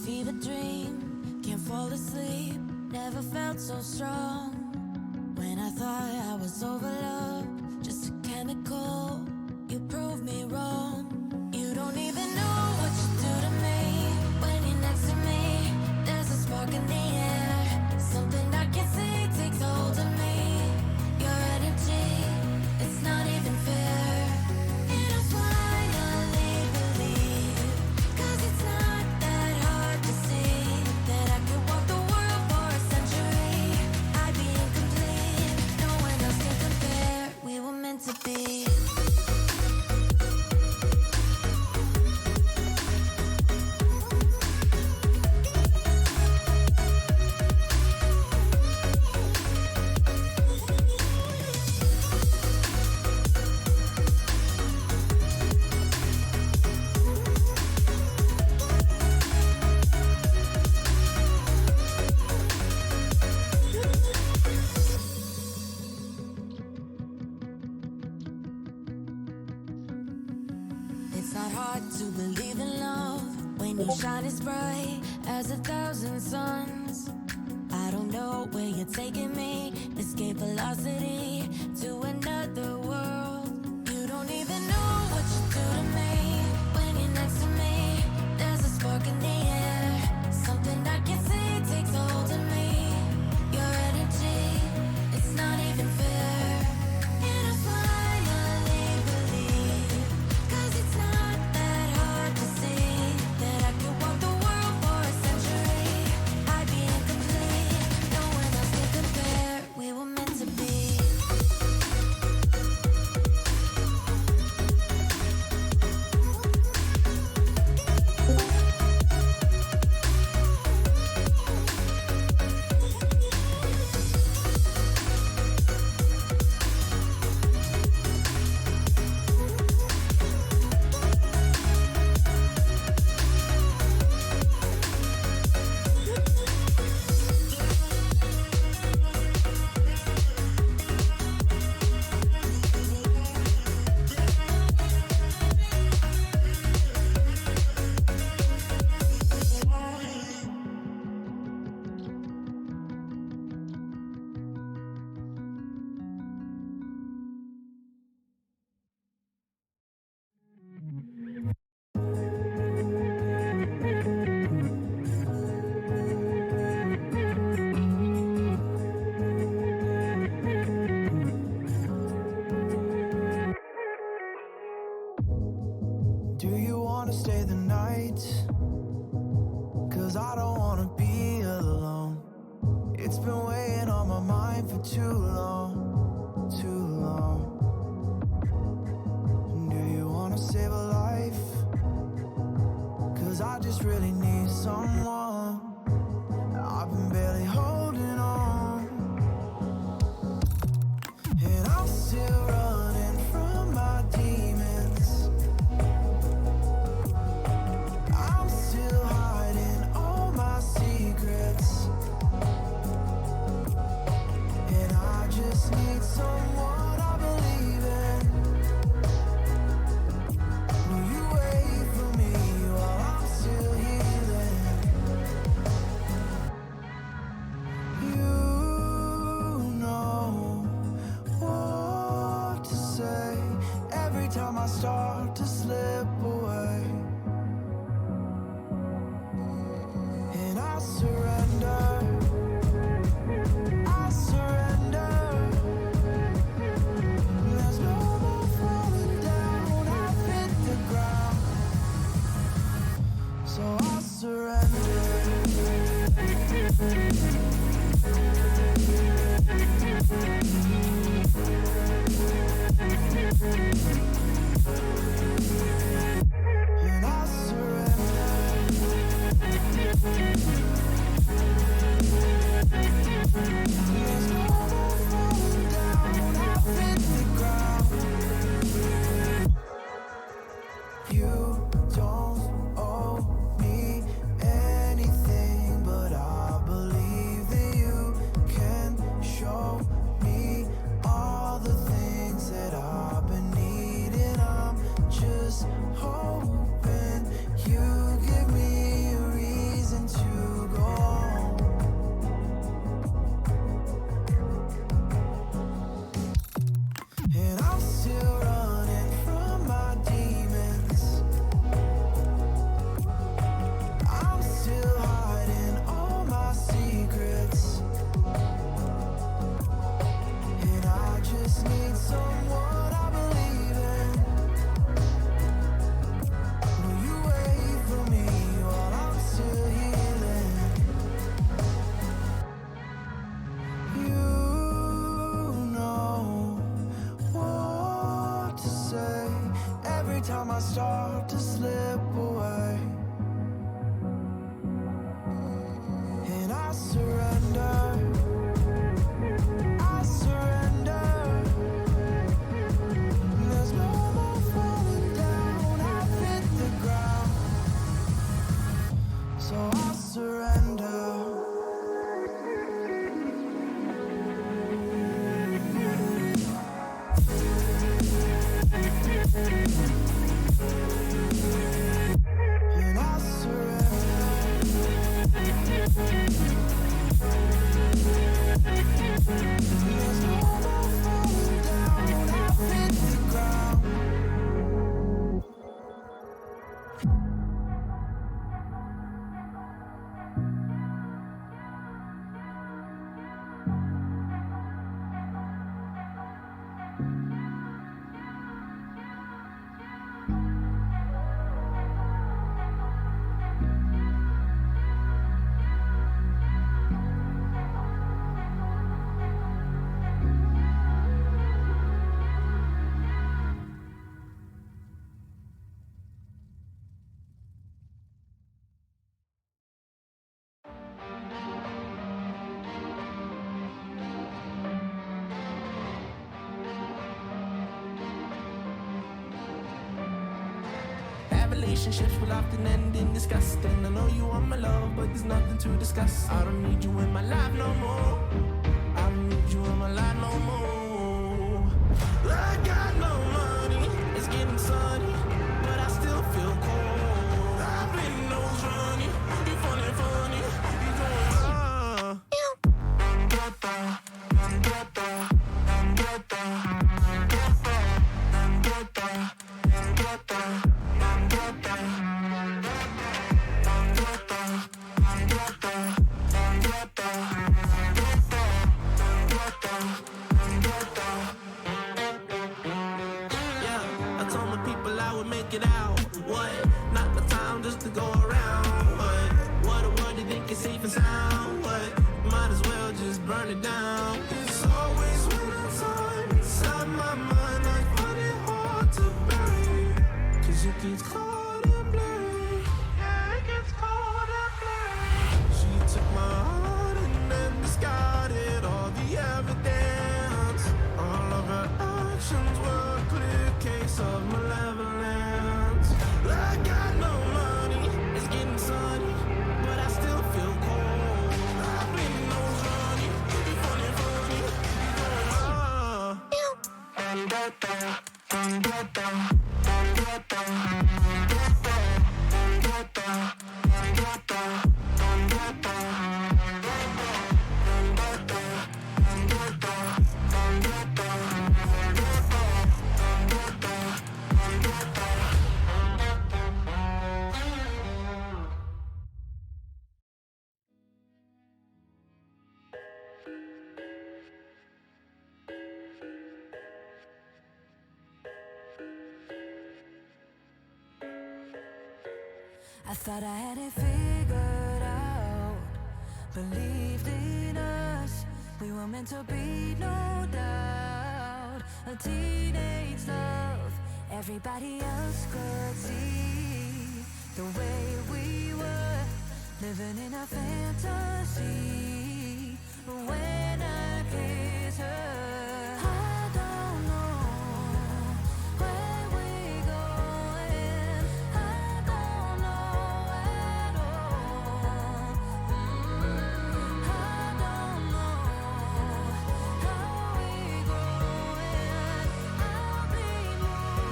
fever dream, can't fall asleep, never felt so strong. When I thought I was over love, just a chemical, you proved me wrong. You don't even know what you do to me. When you're next to me, there's a spark in the air. Something I can't see takes a hold of me. Your energy, it's not even fair. And I finally believe, 'cause it's not that hard to see that I could walk the world for a century. I'd be incomplete, no one else can compare. We were meant to be. It's not hard to believe in love when you shine as bright as 1,000 suns. I don't know where you're taking me, escape velocity to another world. You don't even know what you do to me. When you're next to me, there's a spark in the air. Something I can't see takes a hold of me. Your energy, it's not even fair. And I finally believe, 'cause it's not that hard to see that I could walk the world for a century. I'd be incomplete, no one else can compare. We were meant to be. Do you wanna stay the night? 'Cause I don't wanna be alone. It's been weighing on my mind for too long, too long. Do you wanna save a life? 'Cause I just really need someone. I've been barely holding on, and I'm still running from my demons. I'm still hiding all my secrets, and I just need someone I believe in. Will you wait for me while I'm still healing? You know what to say every time I start to slip away. And I surrender, I surrender. There's no more falling down, I've hit the ground. So I surrender. And every time I start to slip away. And I surrender, I surrender. There's no more falling down, I've hit the ground. So I surrender. And I surrender. There's no more falling down, I've hit the ground. Bad relationships will often end in disgust. And I know you want my love, but there's nothing to discuss. I don't need you in my life no more. I don't need you in my life no more. I got no money, it's getting sunny, but I still feel cold. I've been nose running, you funny, you going make it out. What? Not the time just to go around. What a word you think is safe and sound. What? Might as well just burn it down. It's always winter time inside my mind. I find it hard to bury, 'cause it gets cold and blurry. Yeah, it gets cold and blurry. She took my heart and then discarded all the evidence. All of her actions were a clear case of malevolence. I got no money, it's getting sunny, but I still feel cold. I've been nose running, you funny, you I thought I had it figured out, believed in us, we were meant to be, no doubt. A teenage love, everybody else could see the way we were, living in a fantasy. When I kiss her, I don't know where we're going, I don't know at all. I don't know how we're going, I'll be moving on.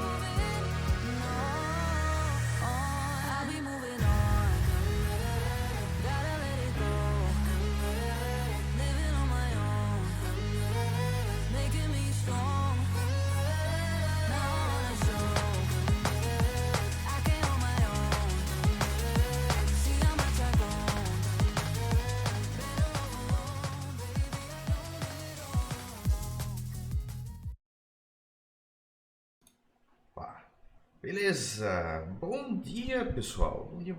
I'll be moving on, gotta let it go, living on my own, making me strong. Now I wanna show I can hold my own, see how much I've grown. Better off alone, baby, I know it all. Opa. Beleza, bom dia pessoal, bom dia,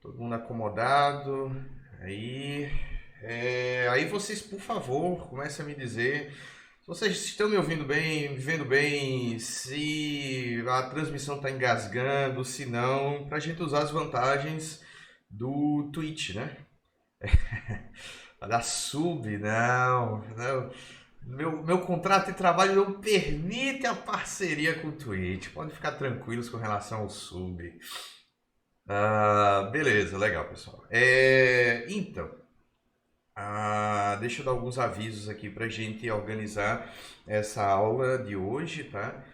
todo mundo acomodado, aí vocês por favor comecem a me dizer se Vocês estão me ouvindo bem, me vendo bem? Se a transmissão está engasgando, se não, para a gente usar as vantagens do Twitch, né? Da sub, não. Meu contrato de trabalho não permite a parceria com o Twitch. Pode ficar tranquilos com relação ao sub. Beleza, legal, pessoal. Então, deixa eu dar alguns avisos aqui para a gente organizar essa aula de hoje, tá?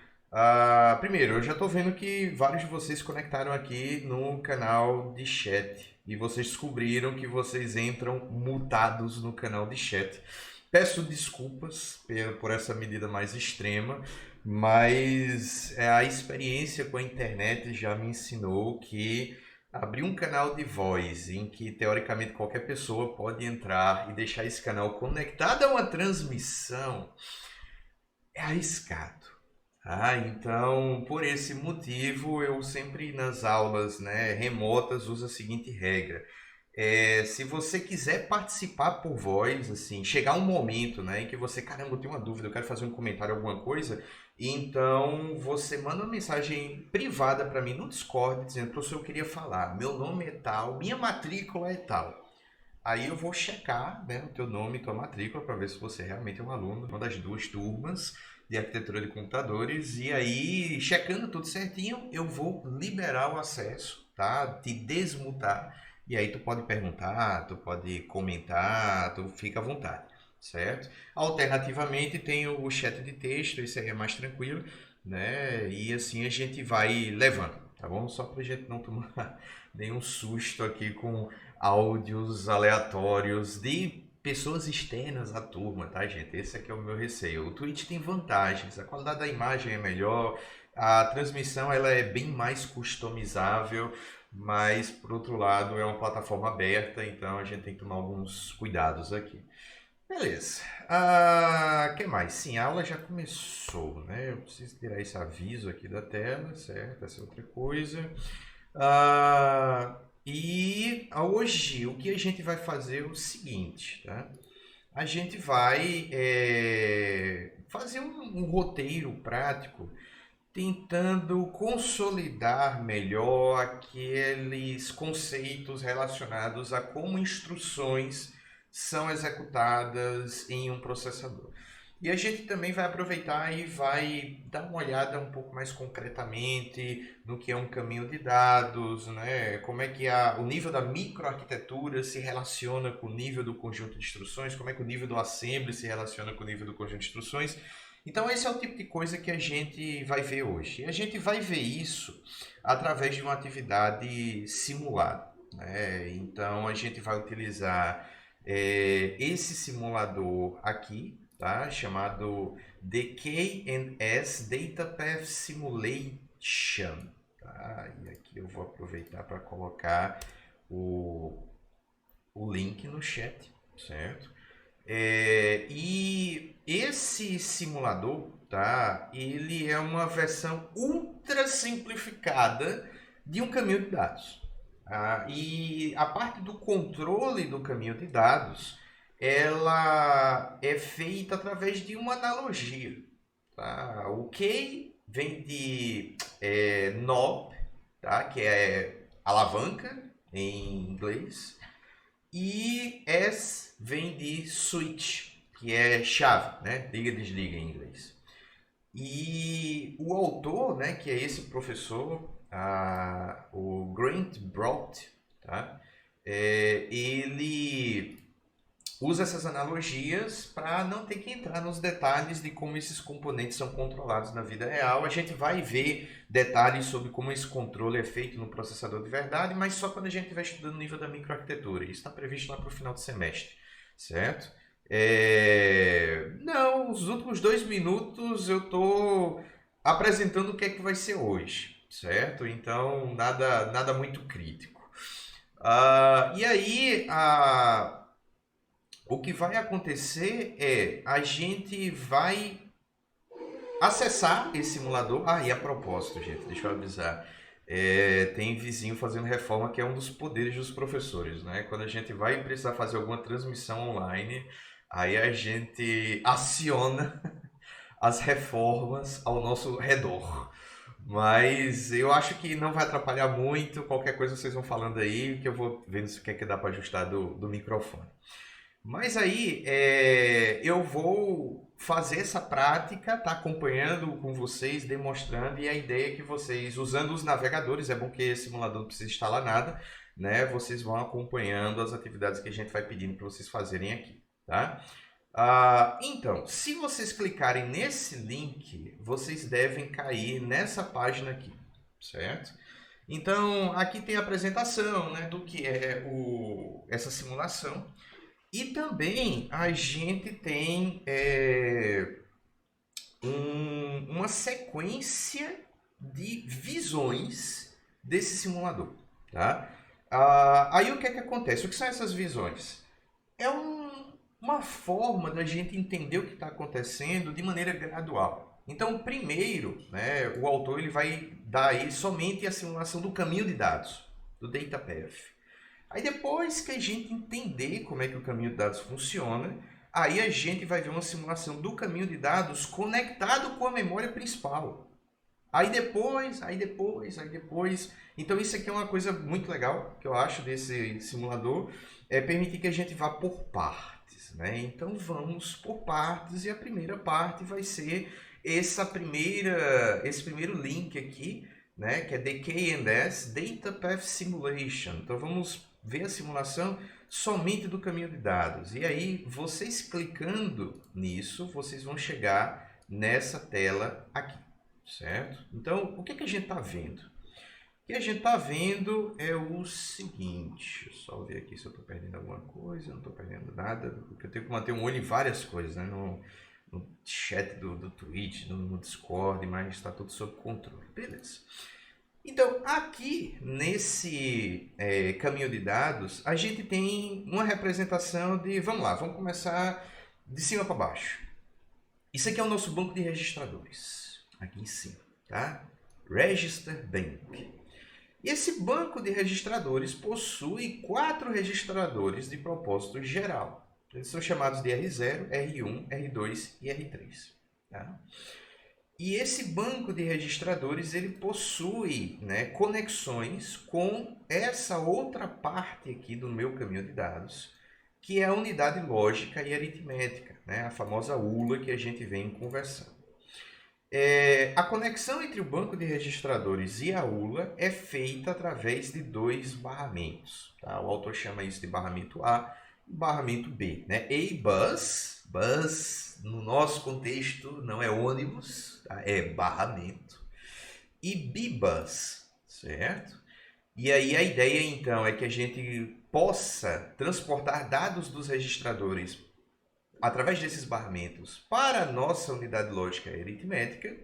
Primeiro, eu já estou vendo que vários de vocês conectaram aqui no canal de chat e vocês descobriram que vocês entram mutados no canal de chat. Peço desculpas por essa medida mais extrema, mas a experiência com a internet já me ensinou que abrir um canal de voz em que, teoricamente, qualquer pessoa pode entrar e deixar esse canal conectado a uma transmissão é arriscado. Então, por esse motivo, eu sempre nas aulas, né, remotas uso a seguinte regra. Se você quiser participar por voz, assim, chegar um momento, né, em que você, caramba, eu tenho uma dúvida, eu quero fazer um comentário, alguma coisa, então você manda uma mensagem privada para mim no Discord, dizendo, professor, eu queria falar, meu nome é tal, minha matrícula é tal. Aí eu vou checar, né, o teu nome e tua matrícula para ver se você realmente é um aluno de uma das duas turmas de arquitetura de computadores, e aí, checando tudo certinho, eu vou liberar o acesso, tá? Te desmutar. E aí tu pode perguntar, tu pode comentar, tu fica à vontade, certo? Alternativamente tem o chat de texto, esse aí é mais tranquilo, né? E assim a gente vai levando, tá bom? Só pra gente não tomar nenhum susto aqui com áudios aleatórios de pessoas externas à turma, tá, gente? Esse aqui é o meu receio. O Twitch tem vantagens, a qualidade da imagem é melhor, a transmissão ela é bem mais customizável, mas, por outro lado, é uma plataforma aberta, então a gente tem que tomar alguns cuidados aqui. Beleza. Que mais? Sim, a aula já começou, né? Eu preciso tirar esse aviso aqui da tela, certo? Essa é outra coisa. E hoje, o que a gente vai fazer é o seguinte, tá? A gente vai fazer um roteiro prático tentando consolidar melhor aqueles conceitos relacionados a como instruções são executadas em um processador. E a gente também vai aproveitar e vai dar uma olhada um pouco mais concretamente no que é um caminho de dados, né? Como é que o nível da microarquitetura se relaciona com o nível do conjunto de instruções, como é que o nível do assembly se relaciona com o nível do conjunto de instruções. Então esse é o tipo de coisa que a gente vai ver hoje. E a gente vai ver isso através de uma atividade simulada, né? Então a gente vai utilizar esse simulador aqui, tá? Chamado DK&S Data Path Simulation. Tá? E aqui eu vou aproveitar para colocar o link no chat, certo? E esse simulador, tá? Ele é uma versão ultra simplificada de um caminho de dados. E a parte do controle do caminho de dados, ela é feita através de uma analogia. Tá? O K vem de knob, tá? Que é alavanca em inglês, e S vem de switch, que é chave, né? Liga e desliga em inglês. E o autor, né, que é esse professor, o Grant Brodt, tá? Ele usa essas analogias para não ter que entrar nos detalhes de como esses componentes são controlados na vida real. A gente vai ver detalhes sobre como esse controle é feito no processador de verdade, mas só quando a gente estiver estudando o nível da microarquitetura. Isso está previsto lá para o final do semestre, certo? Não, os últimos 2 minutos eu estou apresentando o que é que vai ser hoje, certo? Então, nada muito crítico. E aí, o que vai acontecer é a gente vai acessar esse simulador. E a propósito, gente, deixa eu avisar. Tem vizinho fazendo reforma, que é um dos poderes dos professores, né? Quando a gente vai precisar fazer alguma transmissão online, aí a gente aciona as reformas ao nosso redor. Mas eu acho que não vai atrapalhar muito. Qualquer coisa vocês vão falando aí, que eu vou vendo se o que é que dá para ajustar do microfone. Mas aí eu vou fazer essa prática, tá acompanhando com vocês, demonstrando, e a ideia é que vocês, usando os navegadores, é bom que esse simulador não precisa instalar nada, né? Vocês vão acompanhando as atividades que a gente vai pedindo para vocês fazerem aqui, tá? Então, se vocês clicarem nesse link, vocês devem cair nessa página aqui, certo? Então, aqui tem a apresentação, né, do que é essa simulação. E também a gente tem uma sequência de visões desse simulador, tá? Aí o que é que acontece? O que são essas visões? É uma forma da gente entender o que está acontecendo de maneira gradual. Então, primeiro, né, o autor ele vai dar aí somente a simulação do caminho de dados, do data path. Aí depois que a gente entender como é que o caminho de dados funciona, aí a gente vai ver uma simulação do caminho de dados conectado com a memória principal. Aí depois. Então isso aqui é uma coisa muito legal que eu acho desse simulador, é permitir que a gente vá por partes, né? Então vamos por partes, e a primeira parte vai ser esse primeiro link aqui, né? Que é DK&S, Data Path Simulation. Então vamos ver a simulação somente do caminho de dados. E aí, vocês clicando nisso, vocês vão chegar nessa tela aqui, certo? Então, o que a gente está vendo? O que a gente está vendo é o seguinte, deixa eu só ver aqui se eu estou perdendo alguma coisa, não estou perdendo nada, porque eu tenho que manter um olho em várias coisas, né? No chat do Twitch, no Discord, mas está tudo sob controle. Beleza. Então, aqui nesse caminho de dados, a gente tem uma representação de... Vamos lá, vamos começar de cima para baixo. Isso aqui é o nosso banco de registradores, aqui em cima, tá? Register Bank. E esse banco de registradores possui 4 registradores de propósito geral. Eles são chamados de R0, R1, R2 e R3, tá? E esse banco de registradores ele possui, né, conexões com essa outra parte aqui do meu caminho de dados, que é a unidade lógica e aritmética, né, a famosa ULA que a gente vem conversando. A conexão entre o banco de registradores e a ULA é feita através de 2 barramentos. Tá? O autor chama isso de barramento A e barramento B. Né? A-Bus, bus no nosso contexto não é ônibus, tá? É barramento. E B-Bus, certo? E aí a ideia então é que a gente possa transportar dados dos registradores através desses barramentos para a nossa unidade lógica e aritmética,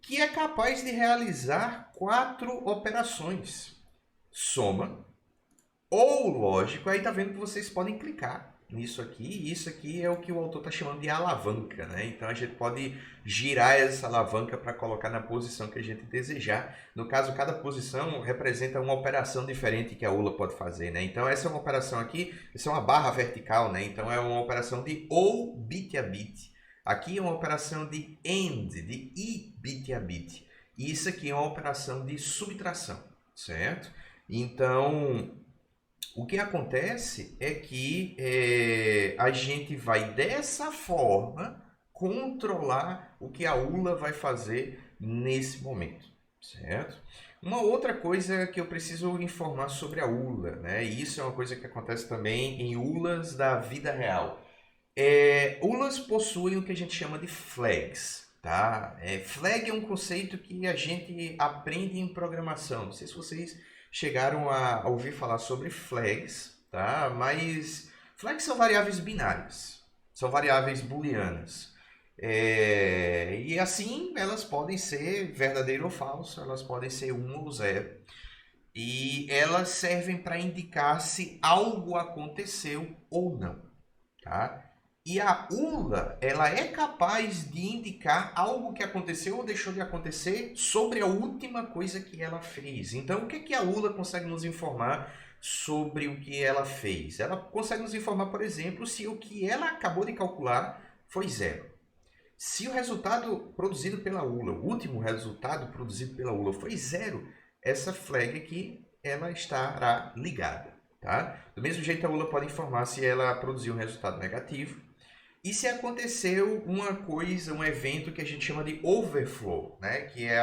que é capaz de realizar 4 operações. Soma ou lógico, aí está vendo que vocês podem clicar nisso aqui, e isso aqui é o que o autor está chamando de alavanca, né? Então a gente pode girar essa alavanca para colocar na posição que a gente desejar. No caso, cada posição representa uma operação diferente que a ULA pode fazer, né? Então essa é uma operação aqui, essa é uma barra vertical, né? Então é uma operação de OU bit a bit. Aqui é uma operação de AND, de I bit a bit. E isso aqui é uma operação de subtração, certo? Então o que acontece é que a gente vai dessa forma controlar o que a ULA vai fazer nesse momento, certo? Uma outra coisa que eu preciso informar sobre a ULA, né? E isso é uma coisa que acontece também em ULAs da vida real. ULAs possuem o que a gente chama de flags, tá? Flag é um conceito que a gente aprende em programação. Não sei se vocês chegaram a ouvir falar sobre flags, tá? Mas flags são variáveis binárias, são variáveis booleanas. E assim elas podem ser verdadeiro ou falso, elas podem ser 1 ou 0. E elas servem para indicar se algo aconteceu ou não, tá? E a ULA, ela é capaz de indicar algo que aconteceu ou deixou de acontecer sobre a última coisa que ela fez. Então, o que que a ULA consegue nos informar sobre o que ela fez? Ela consegue nos informar, por exemplo, se o que ela acabou de calcular foi 0. Se o resultado produzido pela ULA, o último resultado produzido pela ULA foi 0, essa flag aqui ela estará ligada. Tá? Do mesmo jeito, a ULA pode informar se ela produziu um resultado negativo. E se aconteceu uma coisa, um evento que a gente chama de overflow, né? Que é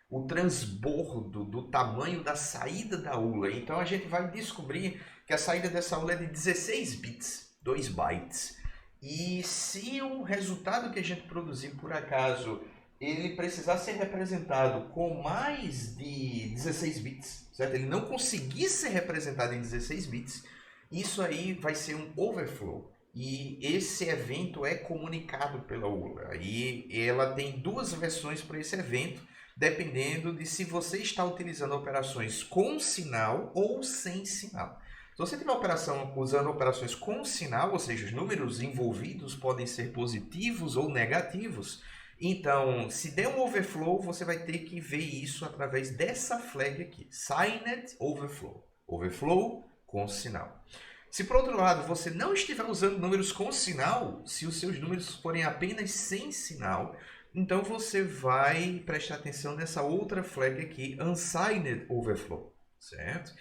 o transbordo do tamanho da saída da ULA. Então a gente vai descobrir que a saída dessa ULA é de 16 bits, 2 bytes. E se o resultado que a gente produzir, por acaso, ele precisar ser representado com mais de 16 bits, certo? Ele não conseguir ser representado em 16 bits, isso aí vai ser um overflow. E esse evento é comunicado pela ULA. E ela tem duas versões para esse evento, dependendo de se você está utilizando operações com sinal ou sem sinal. Se você tiver operação usando operações com sinal, ou seja, os números envolvidos podem ser positivos ou negativos, então, se der um overflow, você vai ter que ver isso através dessa flag aqui, Signed Overflow. Overflow com sinal. Se por outro lado você não estiver usando números com sinal, se os seus números forem apenas sem sinal, então você vai prestar atenção nessa outra flag aqui, Unsigned Overflow, certo?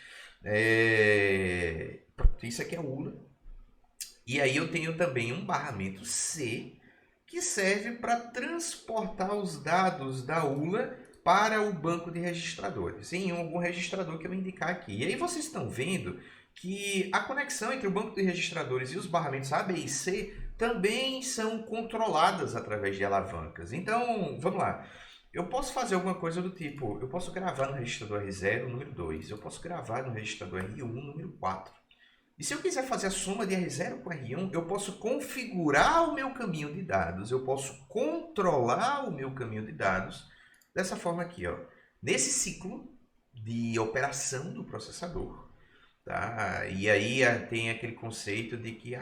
Isso aqui é ULA. E aí eu tenho também um barramento C, que serve para transportar os dados da ULA para o banco de registradores, em algum registrador que eu indicar aqui. E aí vocês estão vendo que a conexão entre o banco de registradores e os barramentos A, B e C também são controladas através de alavancas. Então, vamos lá. Eu posso fazer alguma coisa do tipo, eu posso gravar no registrador R0, número 2, eu posso gravar no registrador R1, número 4. E se eu quiser fazer a soma de R0 com R1, eu posso configurar o meu caminho de dados, eu posso controlar o meu caminho de dados dessa forma aqui, ó. Nesse ciclo de operação do processador. Tá? E aí tem aquele conceito de que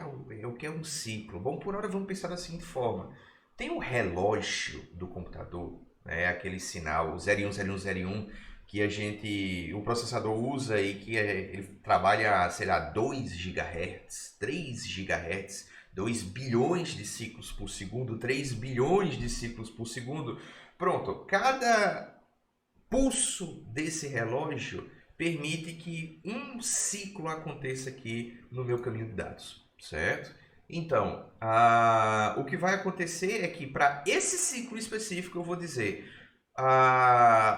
o que é um ciclo? Bom, por hora vamos pensar da seguinte forma. Tem um relógio do computador, né? Aquele sinal 010101 que o processador usa e que ele trabalha, sei lá, 2 GHz, 3 GHz, 2 bilhões de ciclos por segundo, 3 bilhões de ciclos por segundo. Pronto, cada pulso desse relógio permite que um ciclo aconteça aqui no meu caminho de dados, certo? Então, o que vai acontecer é que para esse ciclo específico eu vou dizer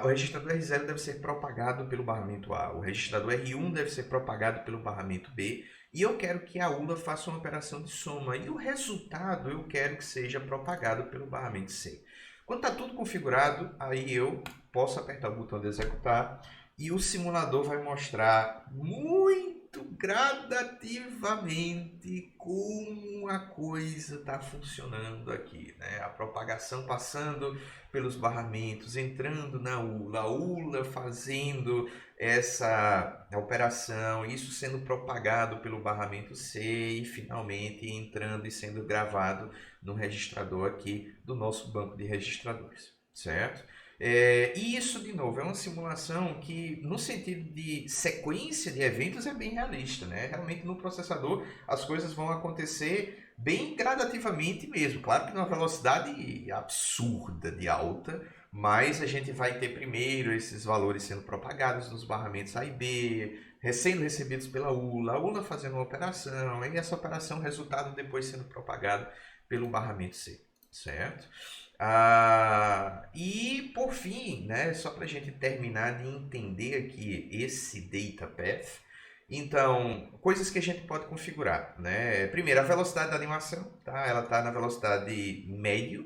o registrador R0 deve ser propagado pelo barramento A, o registrador R1 deve ser propagado pelo barramento B, e eu quero que a ULA faça uma operação de soma, e o resultado eu quero que seja propagado pelo barramento C. Quando está tudo configurado, aí eu posso apertar o botão de executar, e o simulador vai mostrar muito gradativamente como a coisa está funcionando aqui, né? A propagação passando pelos barramentos, entrando na ULA, a ULA fazendo essa operação, isso sendo propagado pelo barramento C e finalmente entrando e sendo gravado no registrador aqui do nosso banco de registradores, certo? E isso, de novo, é uma simulação que, no sentido de sequência de eventos, é bem realista, né? Realmente, no processador, as coisas vão acontecer bem gradativamente mesmo. Claro que numa velocidade absurda de alta, mas a gente vai ter primeiro esses valores sendo propagados nos barramentos A e B, sendo recebidos pela ULA, a ULA fazendo uma operação, e essa operação, resultado depois sendo propagado pelo barramento C, certo? E por fim, né, só para a gente terminar de entender aqui esse data path, então, coisas que a gente pode configurar, né? Primeiro, a velocidade da animação, tá? Ela está na velocidade média,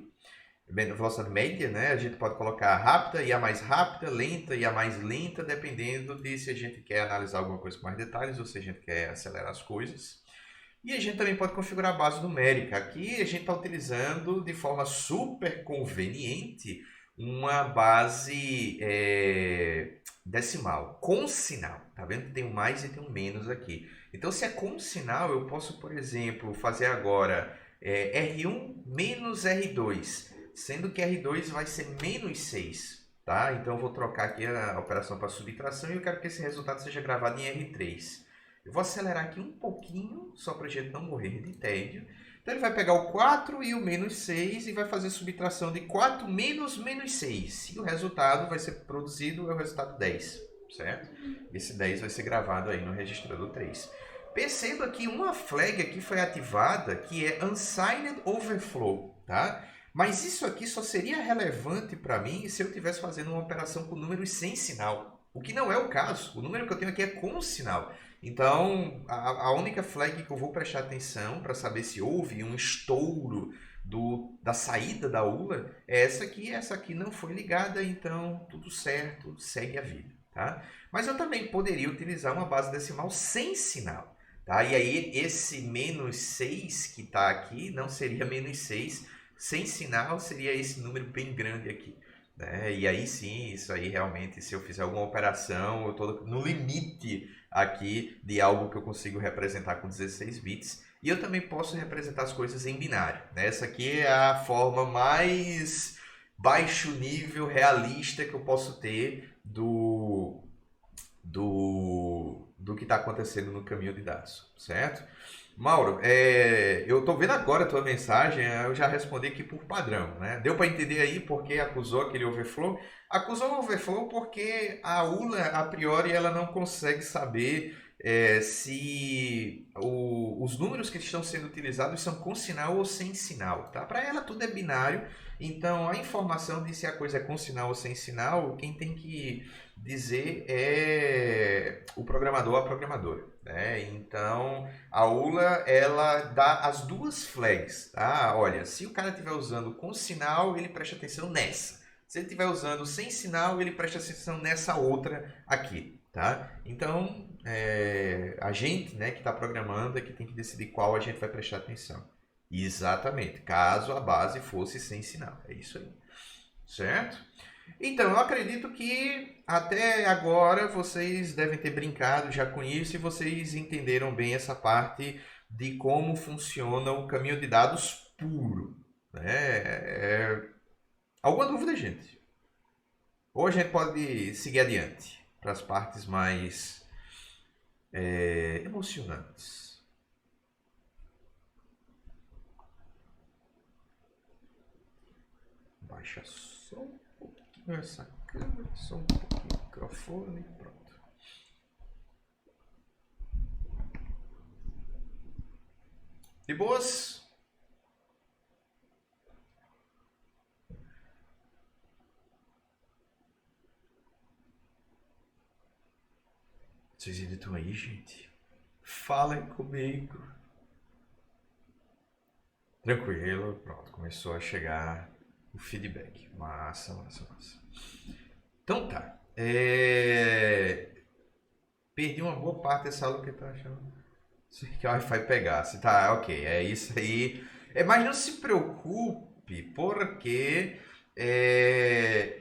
né? A gente pode colocar rápida e a mais rápida, lenta e a mais lenta, dependendo de se a gente quer analisar alguma coisa com mais detalhes ou se a gente quer acelerar as coisas. E a gente também pode configurar a base numérica. Aqui a gente está utilizando de forma super conveniente uma base decimal, com sinal. Tá vendo que tem um mais e tem um menos aqui. Então, se é com sinal, eu posso, por exemplo, fazer agora R1 menos R2, sendo que R2 vai ser menos 6. Tá? Então, eu vou trocar aqui a operação para subtração e eu quero que esse resultado seja gravado em R3. Eu vou acelerar aqui um pouquinho, só para a gente não morrer de tédio. Então ele vai pegar o 4 e o menos 6 e vai fazer subtração de 4 menos menos 6. E o resultado vai ser produzido, é o resultado 10, certo? Esse 10 vai ser gravado aí no registrador 3. Perceba que uma flag aqui foi ativada, que é Unsigned Overflow, tá? Mas isso aqui só seria relevante para mim se eu estivesse fazendo uma operação com números sem sinal. O que não é o caso. O número que eu tenho aqui é com sinal. Então, a única flag que eu vou prestar atenção para saber se houve um estouro da saída da ULA é essa aqui. Essa aqui não foi ligada, então tudo certo, segue a vida, tá? Mas eu também poderia utilizar uma base decimal sem sinal. Tá? E aí esse menos 6 que está aqui não seria menos 6, sem sinal seria esse número bem grande aqui. Né? E aí sim, isso aí realmente, se eu fizer alguma operação, eu estou no limite aqui de algo que eu consigo representar com 16 bits. E eu também posso representar as coisas em binário. Né? Essa aqui é a forma mais baixo nível realista que eu posso ter do que está acontecendo no caminho de dados, certo? Mauro, eu estou vendo agora a tua mensagem, eu já respondi aqui por padrão, né? Deu para entender aí porque acusou aquele overflow? Acusou o overflow porque a ULA, a priori, ela não consegue saber se os números que estão sendo utilizados são com sinal ou sem sinal, tá? Para ela tudo é binário, então a informação de se a coisa é com sinal ou sem sinal, quem tem que dizer é o programador ou a programadora, né? Então a ULA ela dá as duas flags, tá? Olha, se o cara estiver usando com sinal, ele presta atenção nessa. Se ele estiver usando sem sinal, ele presta atenção nessa outra aqui, tá? Então a gente, né, que está programando é que tem que decidir qual a gente vai prestar atenção. Exatamente, caso a base fosse sem sinal, é isso aí, certo? Então, eu acredito que até agora vocês devem ter brincado já com isso e vocês entenderam bem essa parte de como funciona o caminho de dados puro. Né? Alguma dúvida, gente? Ou a gente pode seguir adiante para as partes mais emocionantes. Baixa só um pouquinho essa câmera, só um pouquinho o microfone e pronto. De boas? Vocês ainda estão aí, gente? Falem comigo. Tranquilo, pronto, começou a chegar o feedback. Massa, massa, massa. Então tá. Perdi uma boa parte dessa aula que eu tô achando. Que o Wi-Fi pegasse. Tá, ok. É isso aí. Mas não se preocupe, porque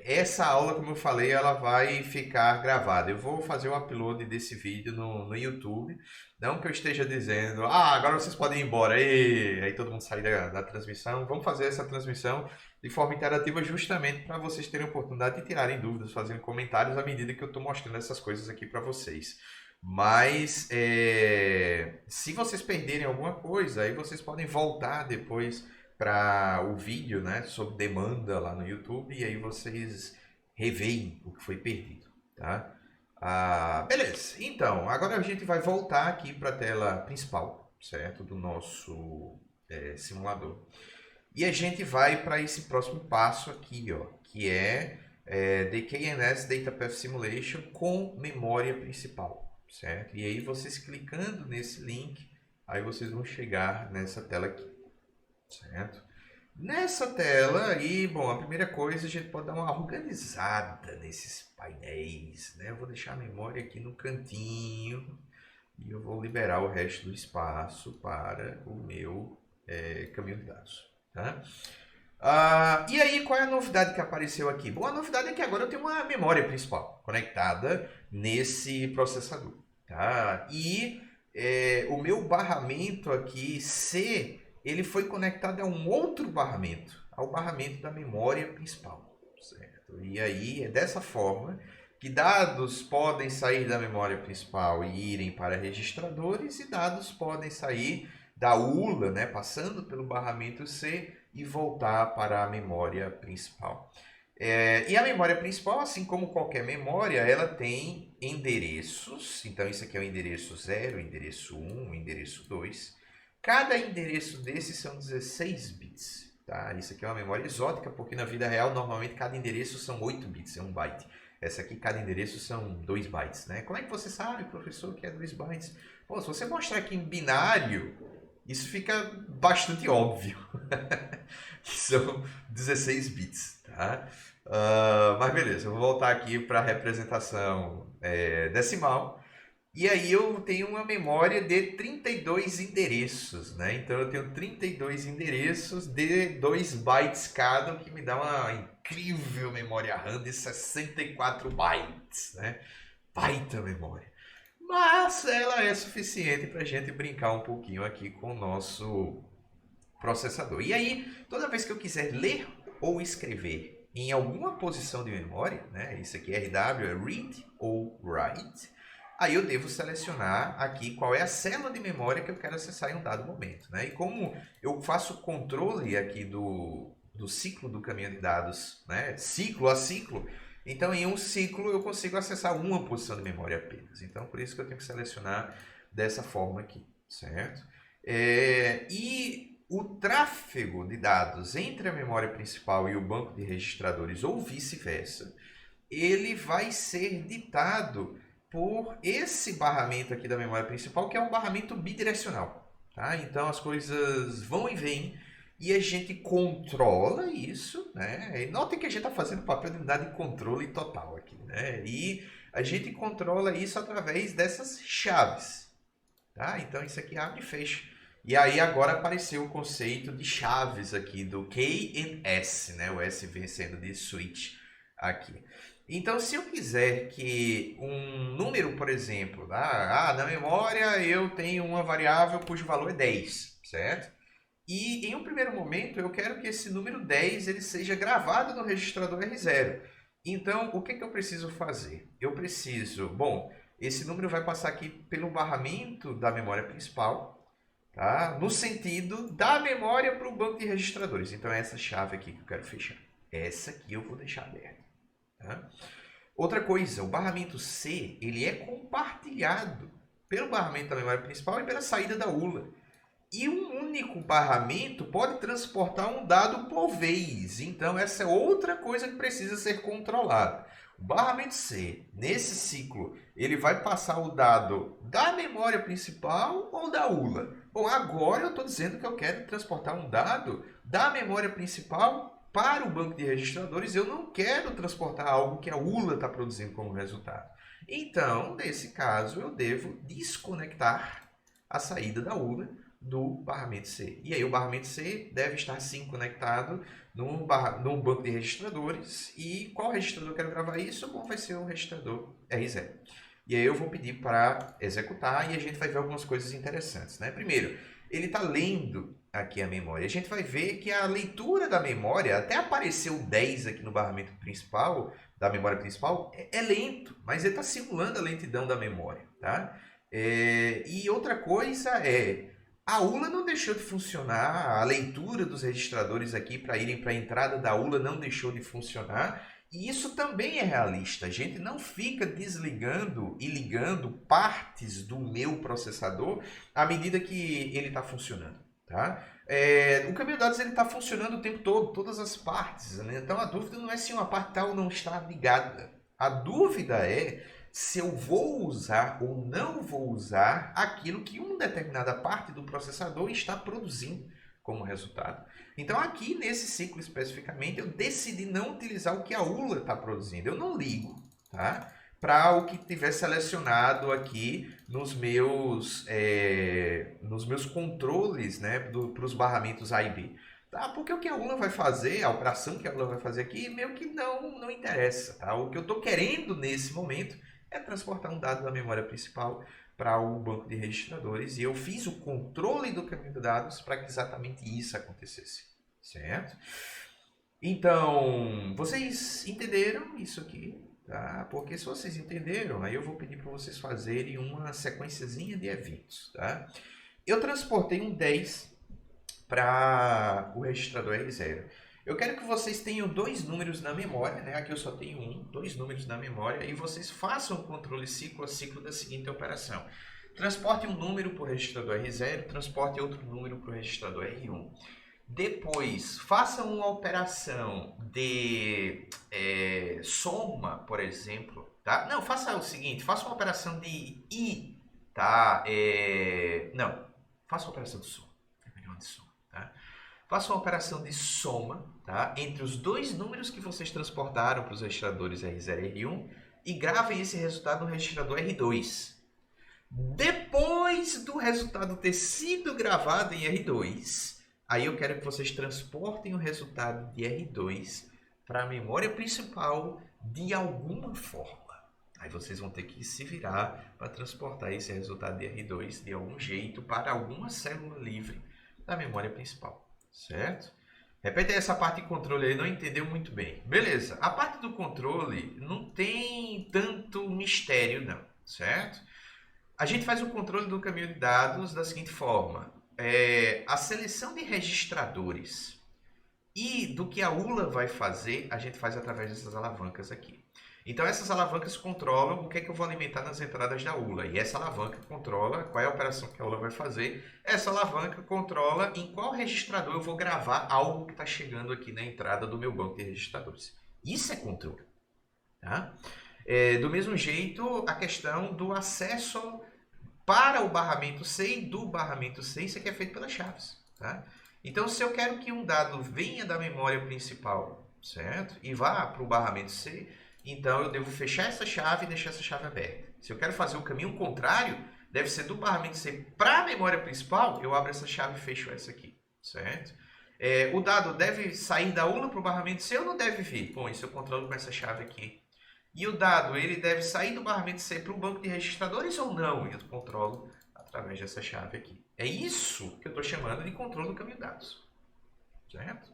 essa aula, como eu falei, ela vai ficar gravada. Eu vou fazer o upload desse vídeo no YouTube. Não que eu esteja dizendo, agora vocês podem ir embora. Aí todo mundo sair da transmissão. Vamos fazer essa transmissão de forma interativa justamente para vocês terem a oportunidade de tirarem dúvidas, fazendo comentários à medida que eu estou mostrando essas coisas aqui para vocês. Mas se vocês perderem alguma coisa, aí vocês podem voltar depois para o vídeo, né, sob demanda lá no YouTube, e aí vocês reveem o que foi perdido, tá? Beleza, então, agora a gente vai voltar aqui para a tela principal, certo? Do nosso simulador. E a gente vai para esse próximo passo aqui, ó, que é The KNS Data Path Simulation com memória principal, certo? E aí vocês clicando nesse link, aí vocês vão chegar nessa tela aqui. Certo? Nessa tela aí, bom, a primeira coisa a gente pode dar uma organizada nesses painéis, né? Eu vou deixar a memória aqui no cantinho e eu vou liberar o resto do espaço para o meu caminho de dados, tá? E aí, qual é a novidade que apareceu aqui? Bom, a novidade é que agora eu tenho uma memória principal conectada nesse processador, tá? E o meu barramento aqui, C, ele foi conectado a um outro barramento, ao barramento da memória principal, certo? E aí é dessa forma que dados podem sair da memória principal e irem para registradores e dados podem sair da ULA, né, passando pelo barramento C e voltar para a memória principal. E a memória principal, assim como qualquer memória, ela tem endereços. Então, isso aqui é o endereço 0, endereço 1, endereço 2. Cada endereço desses são 16 bits. Tá? Isso aqui é uma memória exótica, porque na vida real, normalmente, cada endereço são 8 bits, é 1 byte. Essa aqui, cada endereço são 2 bytes. Né? Como é que você sabe, professor, que é 2 bytes? Pô, se você mostrar aqui em binário, isso fica bastante óbvio. Que são 16 bits. Tá? Mas beleza, eu vou voltar aqui para a representação decimal. E aí eu tenho uma memória de 32 endereços, né? Então eu tenho 32 endereços de 2 bytes cada, o que me dá uma incrível memória RAM de 64 bytes, né? Baita memória. Mas ela é suficiente para a gente brincar um pouquinho aqui com o nosso processador. E aí, toda vez que eu quiser ler ou escrever em alguma posição de memória, né? Isso aqui RW é read ou write. Aí eu devo selecionar aqui qual é a célula de memória que eu quero acessar em um dado momento. Né? E como eu faço controle aqui do ciclo do caminho de dados, né? Ciclo a ciclo, então em um ciclo eu consigo acessar uma posição de memória apenas. Então por isso que eu tenho que selecionar dessa forma aqui, certo? E o tráfego de dados entre a memória principal e o banco de registradores ou vice-versa, ele vai ser ditado por esse barramento aqui da memória principal, que é um barramento bidirecional. Tá? Então as coisas vão e vêm e a gente controla isso. Né? E notem que a gente está fazendo papel de unidade de controle total aqui. Né? E a gente controla isso através dessas chaves. Tá? Então isso aqui abre e fecha. E aí agora apareceu o conceito de chaves aqui do K e S, né? O S vem sendo de switch aqui. Então, se eu quiser que um número, por exemplo, na memória eu tenho uma variável cujo valor é 10, certo? E em um primeiro momento eu quero que esse número 10 ele seja gravado no registrador R0. Então, o que eu preciso fazer? Eu preciso, esse número vai passar aqui pelo barramento da memória principal, tá? No sentido da memória para o banco de registradores. Então, é essa chave aqui que eu quero fechar. Essa aqui eu vou deixar aberta. Tá? Outra coisa, o barramento C ele é compartilhado pelo barramento da memória principal e pela saída da ULA. E um único barramento pode transportar um dado por vez. Então, essa é outra coisa que precisa ser controlada. O barramento C, nesse ciclo, ele vai passar o dado da memória principal ou da ULA? Bom, agora eu estou dizendo que eu quero transportar um dado da memória principal para o banco de registradores. Eu não quero transportar algo que a ULA está produzindo como resultado. Então, nesse caso, eu devo desconectar a saída da ULA do barramento C. E aí o barramento C deve estar sim conectado num banco de registradores. E qual registrador eu quero gravar isso? Bom, vai ser o registrador R0. E aí eu vou pedir para executar e a gente vai ver algumas coisas interessantes. Né? Primeiro, ele está lendo aqui a memória. A gente vai ver que a leitura da memória, até apareceu 10 aqui no barramento principal, da memória principal, é lento, mas ele está simulando a lentidão da memória. Tá? E outra coisa a ULA não deixou de funcionar, a leitura dos registradores aqui para irem para a entrada da ULA não deixou de funcionar, e isso também é realista. A gente não fica desligando e ligando partes do meu processador à medida que ele está funcionando. Tá? O caminho de dados está funcionando o tempo todo, todas as partes. Né? Então a dúvida não é se uma parte tal não está ligada. A dúvida é se eu vou usar ou não vou usar aquilo que uma determinada parte do processador está produzindo como resultado. Então aqui nesse ciclo especificamente eu decidi não utilizar o que a ULA está produzindo. Eu não ligo, tá? Para o que tiver selecionado aqui nos meus controles, né, para os barramentos A e B. Tá? Porque o que a ULA vai fazer, a operação que a ULA vai fazer aqui, meio que não interessa. Tá? O que eu estou querendo nesse momento é transportar um dado da memória principal para o banco de registradores. E eu fiz o controle do caminho de dados para que exatamente isso acontecesse. Certo? Então, vocês entenderam isso aqui? Tá? Porque se vocês entenderam, aí eu vou pedir para vocês fazerem uma sequenciazinha de eventos. Tá? Eu transportei um 10 para o registrador R0. Eu quero que vocês tenham dois números na memória, né? Aqui eu só tenho dois números na memória, e vocês façam o controle ciclo a ciclo da seguinte operação. Transporte um número para o registrador R0, transporte outro número para o registrador R1. Depois, faça uma operação de soma, por exemplo. Tá? Não, faça o seguinte, faça uma operação de I, tá? Não, faça uma operação de soma. É melhor de soma, tá? Faça uma operação de soma, tá? Entre os dois números que vocês transportaram para os registradores R0 e R1 e gravem esse resultado no registrador R2. Depois do resultado ter sido gravado em R2, aí eu quero que vocês transportem o resultado de R2 para a memória principal de alguma forma. Aí vocês vão ter que se virar para transportar esse resultado de R2 de algum jeito para alguma célula livre da memória principal, certo? Repete aí essa parte de controle aí, não entendeu muito bem. Beleza, a parte do controle não tem tanto mistério não, certo? A gente faz o controle do caminho de dados da seguinte forma. A seleção de registradores e do que a ULA vai fazer, a gente faz através dessas alavancas aqui. Então, essas alavancas controlam o que é que eu vou alimentar nas entradas da ULA. E essa alavanca controla qual é a operação que a ULA vai fazer. Essa alavanca controla em qual registrador eu vou gravar algo que está chegando aqui na entrada do meu banco de registradores. Isso é controle. Tá? Do mesmo jeito, a questão do acesso para o barramento C e do barramento C, isso aqui é feito pelas chaves. Tá? Então, se eu quero que um dado venha da memória principal, certo? E vá para o barramento C, então eu devo fechar essa chave e deixar essa chave aberta. Se eu quero fazer o caminho contrário, deve ser do barramento C para a memória principal, eu abro essa chave e fecho essa aqui, certo? O dado deve sair da ULA para o barramento C ou não deve vir? Bom, isso eu controlo com essa chave aqui. E o dado, ele deve sair do barramento C para o banco de registradores ou não? Eu controlo através dessa chave aqui. É isso que eu estou chamando de controle do caminho de dados, certo?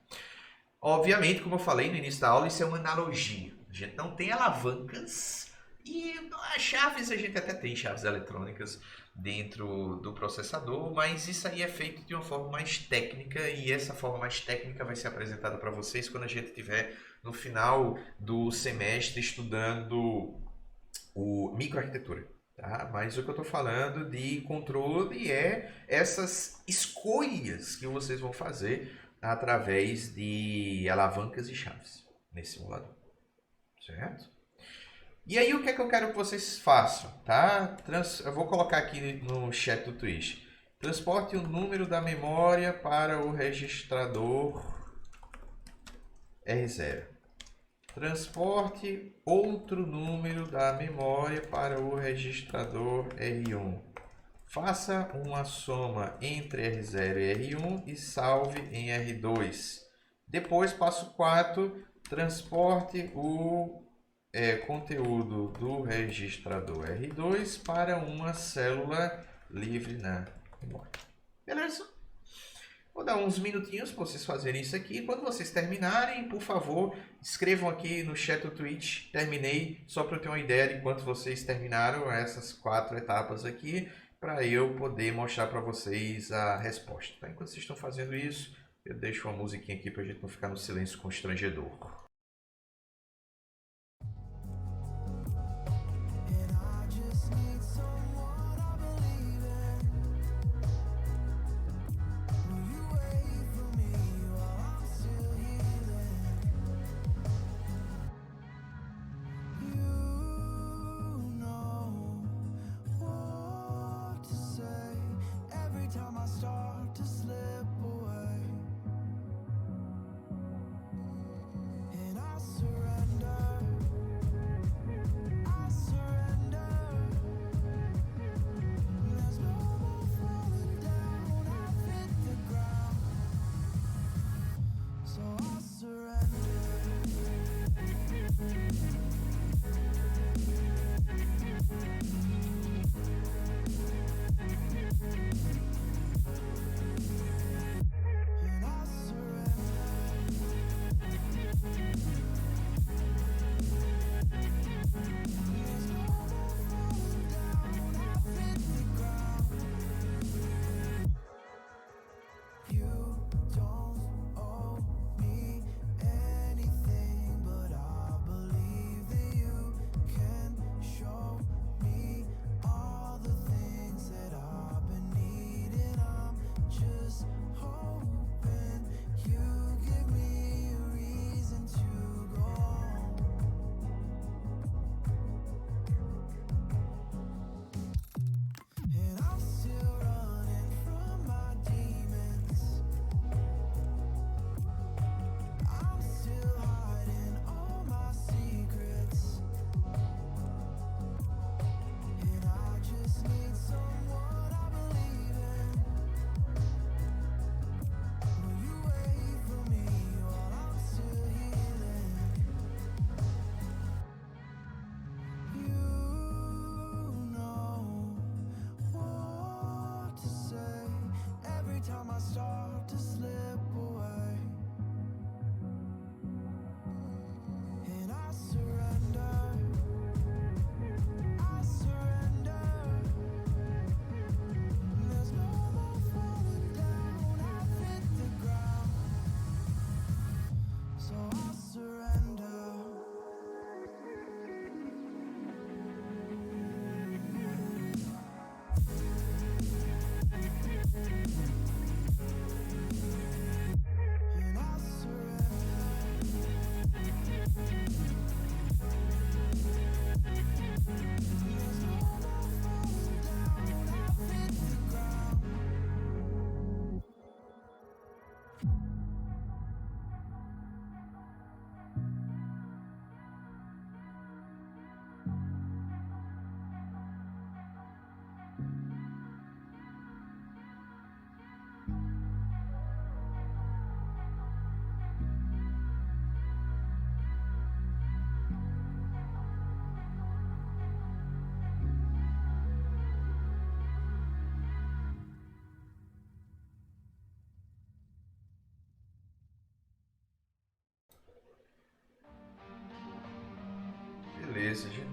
Obviamente, como eu falei no início da aula, isso é uma analogia. A gente não tem alavancas e as chaves, a gente até tem chaves eletrônicas dentro do processador, mas isso aí é feito de uma forma mais técnica e essa forma mais técnica vai ser apresentada para vocês quando a gente estiver no final do semestre estudando o microarquitetura. Tá? Mas o que eu estou falando de controle é essas escolhas que vocês vão fazer através de alavancas e chaves nesse simulador, certo? E aí o que é que eu quero que vocês façam, tá? Eu vou colocar aqui no chat do Twitch. Transporte o número da memória para o registrador R0. Transporte outro número da memória para o registrador R1. Faça uma soma entre R0 e R1 e salve em R2. Depois, passo 4, transporte o conteúdo do registrador R2 para uma célula livre na memória. Beleza? Vou dar uns minutinhos para vocês fazerem isso aqui. Quando vocês terminarem, por favor, escrevam aqui no chat do Twitch. Terminei, só para eu ter uma ideia de quanto vocês terminaram essas 4 etapas aqui, para eu poder mostrar para vocês a resposta. Tá? Enquanto vocês estão fazendo isso, eu deixo uma musiquinha aqui para a gente não ficar no silêncio constrangedor.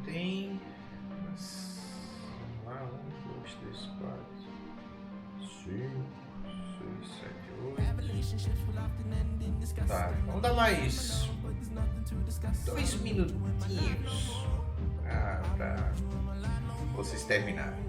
tem... Vamos lá, 1, 2, 3, 4, 5, 6, 7, 8... Tá, vamos dar mais 2 minutinhos pra vocês terminarem.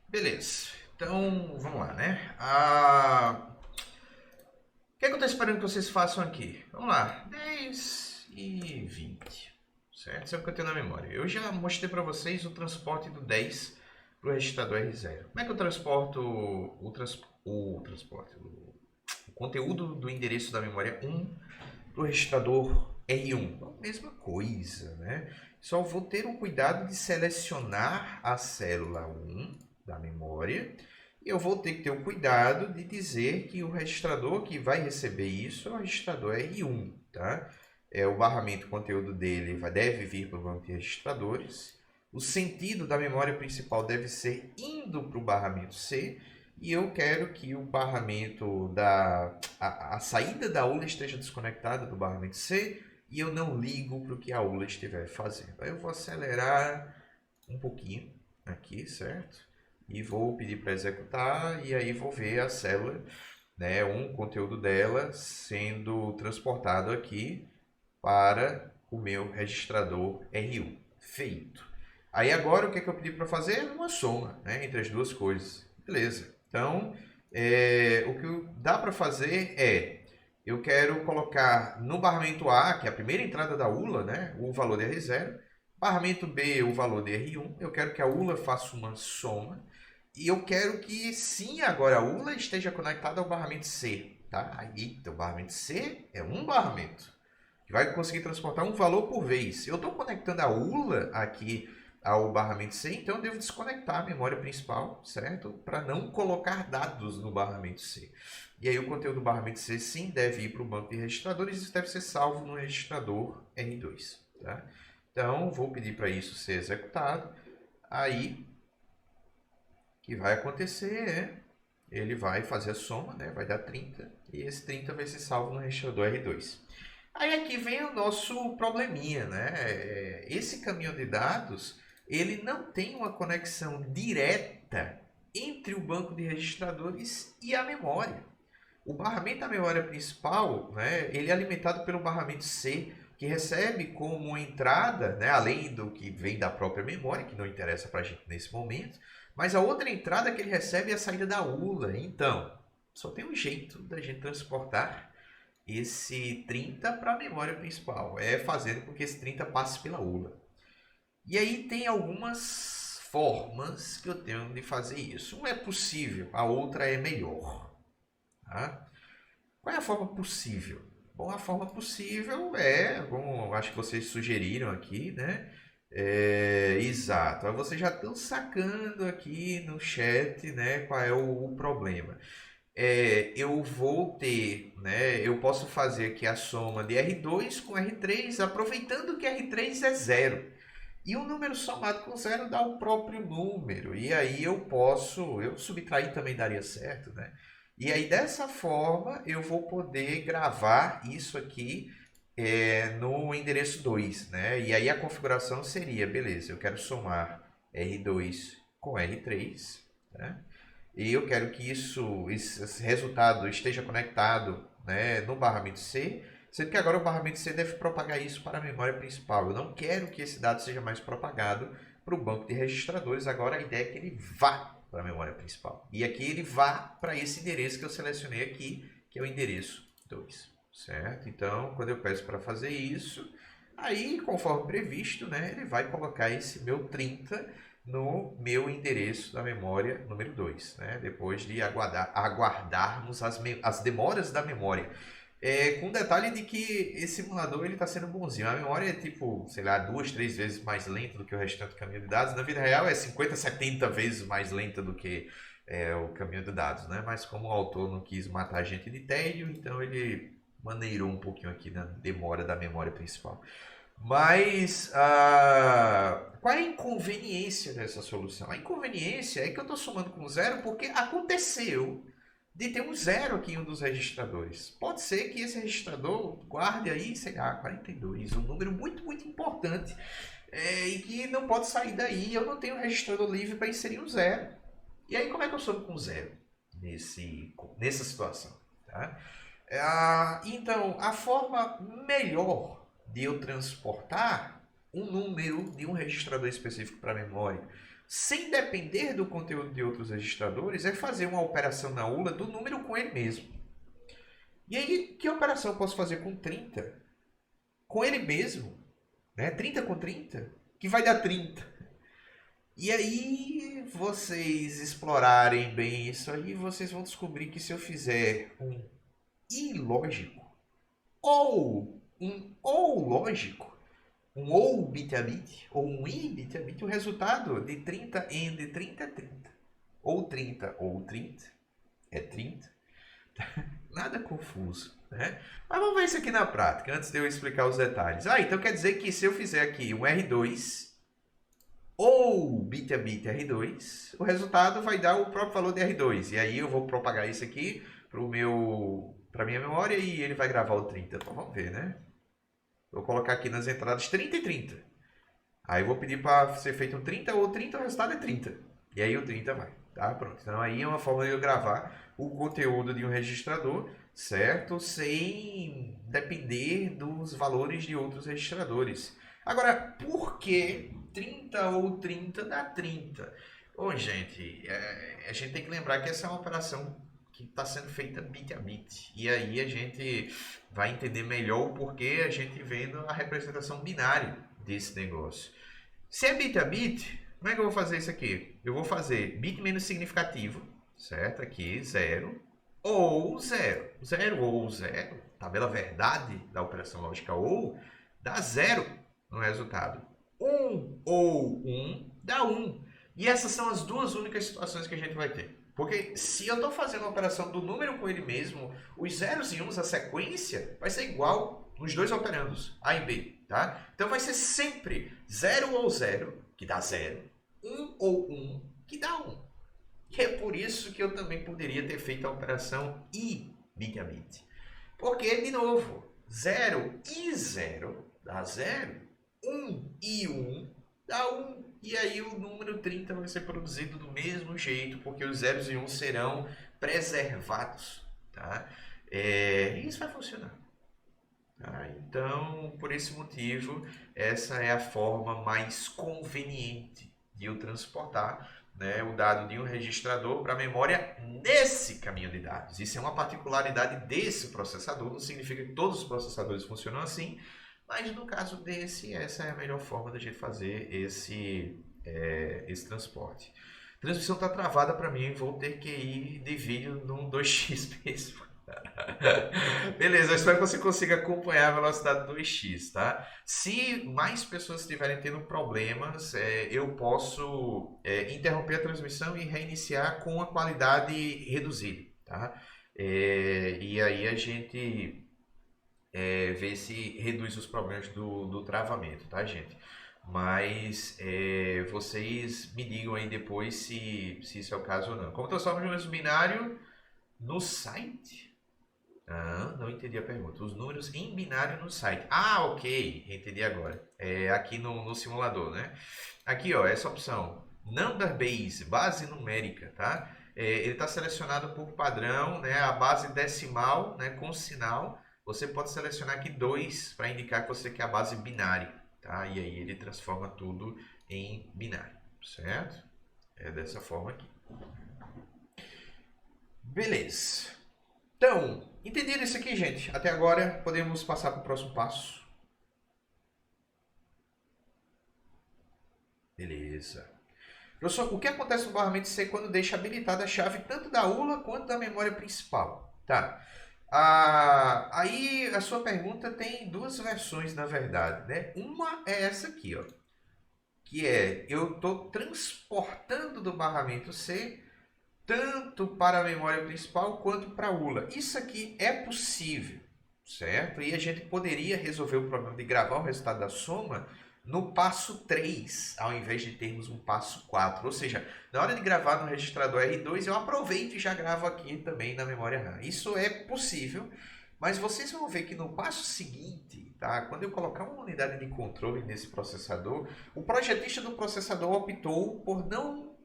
Beleza, então vamos lá, né? O que é que eu estou esperando que vocês façam aqui? Vamos lá, 10 e 20, certo? Sabe o que eu tenho na memória? Eu já mostrei para vocês o transporte do 10 para o registrador R0. Como é que eu transporto o conteúdo do endereço da memória 1 para o registrador R1? A mesma coisa, né? Só vou ter o cuidado de selecionar a célula 1 da memória, e eu vou ter que ter o cuidado de dizer que o registrador que vai receber isso é o registrador R1, tá? O barramento conteúdo dele deve vir para o banco de registradores, o sentido da memória principal deve ser indo para o barramento C, e eu quero que o barramento a saída da ULA esteja desconectada do barramento C, e eu não ligo para o que a ULA estiver fazendo. Aí eu vou acelerar um pouquinho aqui, certo? E vou pedir para executar, e aí vou ver a célula, né, conteúdo dela sendo transportado aqui para o meu registrador R1. Feito. Aí agora o que é que eu pedi para fazer? Uma soma, né, entre as duas coisas. Beleza. Então, o que dá para fazer eu quero colocar no barramento A, que é a primeira entrada da ULA, né, o valor de R0, barramento B, o valor de R1, eu quero que a ULA faça uma soma, e eu quero que sim, agora a ULA esteja conectada ao barramento C, tá? Aí, então, o barramento C é um barramento, que vai conseguir transportar um valor por vez. Eu estou conectando a ULA aqui ao barramento C, então eu devo desconectar a memória principal, certo? Para não colocar dados no barramento C. E aí o conteúdo do barramento C sim deve ir para o banco de registradores, isso deve ser salvo no registrador R2, tá? Então, vou pedir para isso ser executado. Aí, o que vai acontecer ele vai fazer a soma, né? Vai dar 30, e esse 30 vai ser salvo no registrador R2. Aí aqui vem o nosso probleminha, né? Esse caminho de dados, ele não tem uma conexão direta entre o banco de registradores e a memória. O barramento da memória principal, né? Ele é alimentado pelo barramento C, que recebe como entrada, né, além do que vem da própria memória, que não interessa para a gente nesse momento, mas a outra entrada que ele recebe é a saída da ULA. Então, só tem um jeito da gente transportar esse 30 para a memória principal, fazendo com que esse 30 passe pela ULA. E aí tem algumas formas que eu tenho de fazer isso. Uma é possível, a outra é melhor. Tá? Qual é a forma possível? Bom, a forma possível como acho que vocês sugeriram aqui, né? Exato. Vocês já estão sacando aqui no chat, né, qual é o problema. Eu vou ter, né, eu posso fazer aqui a soma de R2 com R3, aproveitando que R3 é 0. E o número somado com 0 dá o próprio número. E aí eu subtrair também daria certo, né? E aí dessa forma eu vou poder gravar isso aqui no endereço 2, né? E aí a configuração seria, beleza, eu quero somar R2 com R3, né? E eu quero que esse resultado esteja conectado, né, no barramento C, sendo que agora o barramento C deve propagar isso para a memória principal. Eu não quero que esse dado seja mais propagado para o banco de registradores, agora a ideia é que ele vá para a memória principal. E aqui ele vá para esse endereço que eu selecionei aqui, que é o endereço 2, certo? Então, quando eu peço para fazer isso, aí, conforme previsto, né, ele vai colocar esse meu 30 no meu endereço da memória número 2, né? Depois de aguardarmos as demoras da memória. Com o detalhe de que esse simulador está sendo bonzinho. A memória é tipo, sei lá, 2, 3 vezes mais lenta do que o restante do caminho de dados. Na vida real é 50, 70 vezes mais lenta do que o caminho de dados, né? Mas como o autor não quis matar a gente de tédio, então ele maneirou um pouquinho aqui na demora da memória principal. Mas qual é a inconveniência dessa solução? A inconveniência é que eu estou somando com zero porque aconteceu de ter um zero aqui em um dos registradores. Pode ser que esse registrador guarde aí, sei lá, 42, um número muito, muito importante e que não pode sair daí. Eu não tenho um registrador livre para inserir um zero. E aí como é que eu somo com zero nessa situação? Tá? Então, a forma melhor de eu transportar um número de um registrador específico para a memória, sem depender do conteúdo de outros registradores, é fazer uma operação na ULA do número com ele mesmo. E aí, que operação eu posso fazer com 30? Com ele mesmo, né? 30 com 30, que vai dar 30. E aí, vocês explorarem bem isso aí, vocês vão descobrir que se eu fizer um ilógico ou um ou lógico, um ou bit a bit, ou um i bit a bit, o resultado de 30 and 30 é 30. Ou 30 ou 30 é 30. Nada confuso, né? Mas vamos ver isso aqui na prática, antes de eu explicar os detalhes. Então quer dizer que se eu fizer aqui um R2 ou bit a bit R2, o resultado vai dar o próprio valor de R2. E aí eu vou propagar isso aqui para minha memória e ele vai gravar o 30. Então vamos ver, né? Vou colocar aqui nas entradas 30 e 30. Aí eu vou pedir para ser feito um 30 ou 30, o resultado é 30. E aí o 30 vai, tá? Pronto. Então aí é uma forma de eu gravar o conteúdo de um registrador, certo? Sem depender dos valores de outros registradores. Agora, por que 30 ou 30 dá 30? Bom, gente, a gente tem que lembrar que essa é uma operação que está sendo feita bit a bit. E aí a gente vai entender melhor o porquê a gente vendo a representação binária desse negócio. Se é bit a bit, como é que eu vou fazer isso aqui? Eu vou fazer bit menos significativo, certo? Aqui, 0, ou 0. 0 ou 0, tabela verdade da operação lógica ou, dá 0 no resultado. 1 ou 1 dá 1. E essas são as duas únicas situações que a gente vai ter. Porque se eu estou fazendo a operação do número com ele mesmo, os zeros e uns, a sequência, vai ser igual nos dois operandos, A e B. Tá? Então vai ser sempre 0 ou 0, que dá 0, 1 ou 1, que dá 1. E é por isso que eu também poderia ter feito a operação I bit a bit. Porque, de novo, 0 e 0 dá 0, 1 e 1 dá 1. E aí o número 30 vai ser produzido do mesmo jeito, porque os zeros e 1 serão preservados. Tá? E isso vai funcionar. Tá? Então, por esse motivo, essa é a forma mais conveniente de eu transportar, né, o dado de um registrador para a memória nesse caminho de dados. Isso é uma particularidade desse processador, não significa que todos os processadores funcionam assim, mas no caso desse, essa é a melhor forma da gente fazer esse transporte. A transmissão está travada para mim, vou ter que ir de vídeo num 2x mesmo. Beleza, eu espero que você consiga acompanhar a velocidade do 2x, tá? Se mais pessoas estiverem tendo problemas, eu posso interromper a transmissão e reiniciar com a qualidade reduzida, tá? E aí a gente vê se reduz os problemas do travamento, tá, gente? Mas vocês me digam aí depois se isso é o caso ou não. Como transforma o binário no site? Não entendi a pergunta. Os números em binário no site. Ah, ok. Entendi agora. É aqui no simulador, né? Aqui, ó, essa opção. Number base, base numérica, tá? Ele está selecionado por padrão, né? A base decimal, né? Com sinal. Você pode selecionar aqui 2 para indicar que você quer a base binária, tá? E aí ele transforma tudo em binário, certo? É dessa forma aqui. Beleza. Então, entenderam isso aqui, gente? Até agora, podemos passar para o próximo passo. Beleza. Professor, o que acontece no barramento C quando deixa habilitada a chave tanto da ULA quanto da memória principal? Tá. Aí a sua pergunta tem duas versões, na verdade, né? Uma é essa aqui, ó. Que é, eu estou transportando do barramento C tanto para a memória principal quanto para a ULA. Isso aqui é possível, certo? E a gente poderia resolver o problema de gravar o resultado da soma no passo 3, ao invés de termos um passo 4. Ou seja, na hora de gravar no registrador R2, eu aproveito e já gravo aqui também na memória RAM. Isso é possível, mas vocês vão ver que no passo seguinte, tá? Quando eu colocar uma unidade de controle nesse processador, o projetista do processador optou por não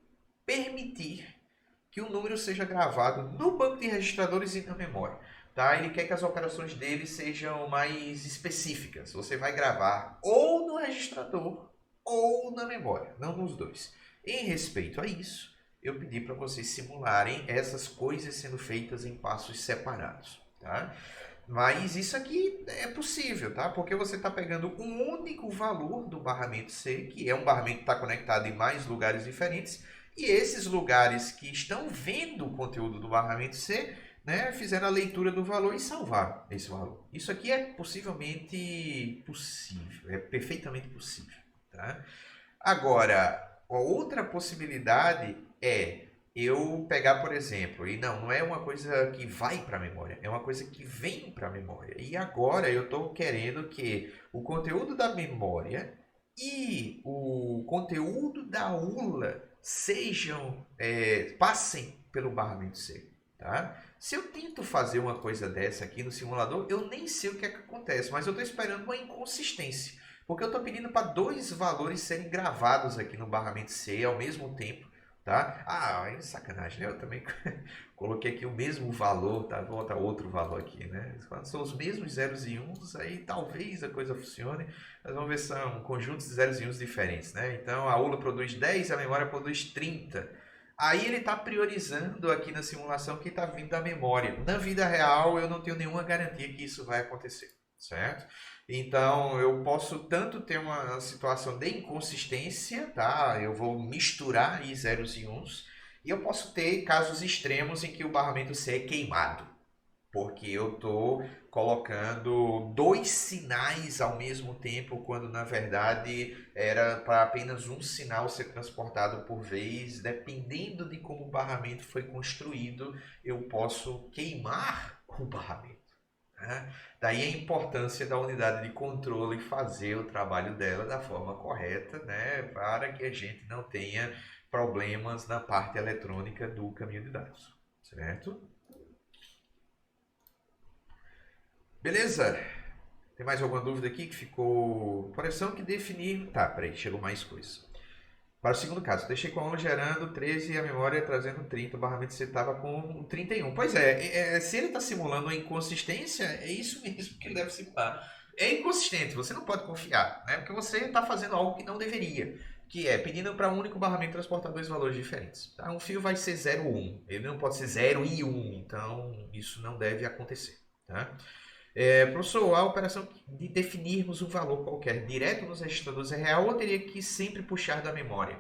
permitir que o número seja gravado no banco de registradores e na memória. Tá? Ele quer que as operações dele sejam mais específicas. Você vai gravar ou no registrador ou na memória, não nos dois. Em respeito a isso, eu pedi para vocês simularem essas coisas sendo feitas em passos separados. Tá? Mas isso aqui é possível, tá? Porque você está pegando um único valor do barramento C, que é um barramento que está conectado em mais lugares diferentes, e esses lugares que estão vendo o conteúdo do barramento C, né, fizeram a leitura do valor e salvaram esse valor. Isso aqui é possivelmente possível, é perfeitamente possível. Tá? Agora, a outra possibilidade é eu pegar, por exemplo, e não é uma coisa que vai para a memória, é uma coisa que vem para a memória. E agora eu estou querendo que o conteúdo da memória e o conteúdo da ULA passem pelo barramento C. Tá? Se eu tento fazer uma coisa dessa aqui no simulador, eu nem sei o que é que acontece, mas eu estou esperando uma inconsistência, porque eu estou pedindo para 2 valores serem gravados aqui no barramento C ao mesmo tempo. Tá? É sacanagem, né? Eu também coloquei aqui o mesmo valor, tá? Vou botar outro valor aqui, né? Quando são os mesmos zeros e uns, aí talvez a coisa funcione. Nós vamos ver se são conjuntos de zeros e uns diferentes, né? Então a ULA produz 10, a memória produz 30. Aí ele está priorizando aqui na simulação que está vindo da memória. Na vida real, eu não tenho nenhuma garantia que isso vai acontecer, certo? Então, eu posso tanto ter uma situação de inconsistência, tá? Eu vou misturar aí zeros e uns, e eu posso ter casos extremos em que o barramento C é queimado, porque eu estou colocando 2 sinais ao mesmo tempo, quando na verdade era para apenas um sinal ser transportado por vez. Dependendo de como o barramento foi construído, eu posso queimar o barramento. Né? Daí a importância da unidade de controle fazer o trabalho dela da forma correta, né? Para que a gente não tenha problemas na parte eletrônica do caminho de dados, certo? Beleza? Tem mais alguma dúvida aqui que ficou? Correção que definir... Tá, peraí, chegou mais coisa. Para o segundo caso, deixei com a ULA gerando 13 e a memória trazendo 30, o barramento você estava com 31. Pois é, se ele está simulando uma inconsistência, é isso mesmo que ele deve simular. É inconsistente, você não pode confiar, né? Porque você está fazendo algo que não deveria, que é pedindo para um único barramento transportar 2 valores diferentes. Tá? Um fio vai ser 0, 1, ele não pode ser 0 e 1, então isso não deve acontecer. Tá? Professor, a operação de definirmos um valor qualquer direto nos registradores é real ou teria que sempre puxar da memória?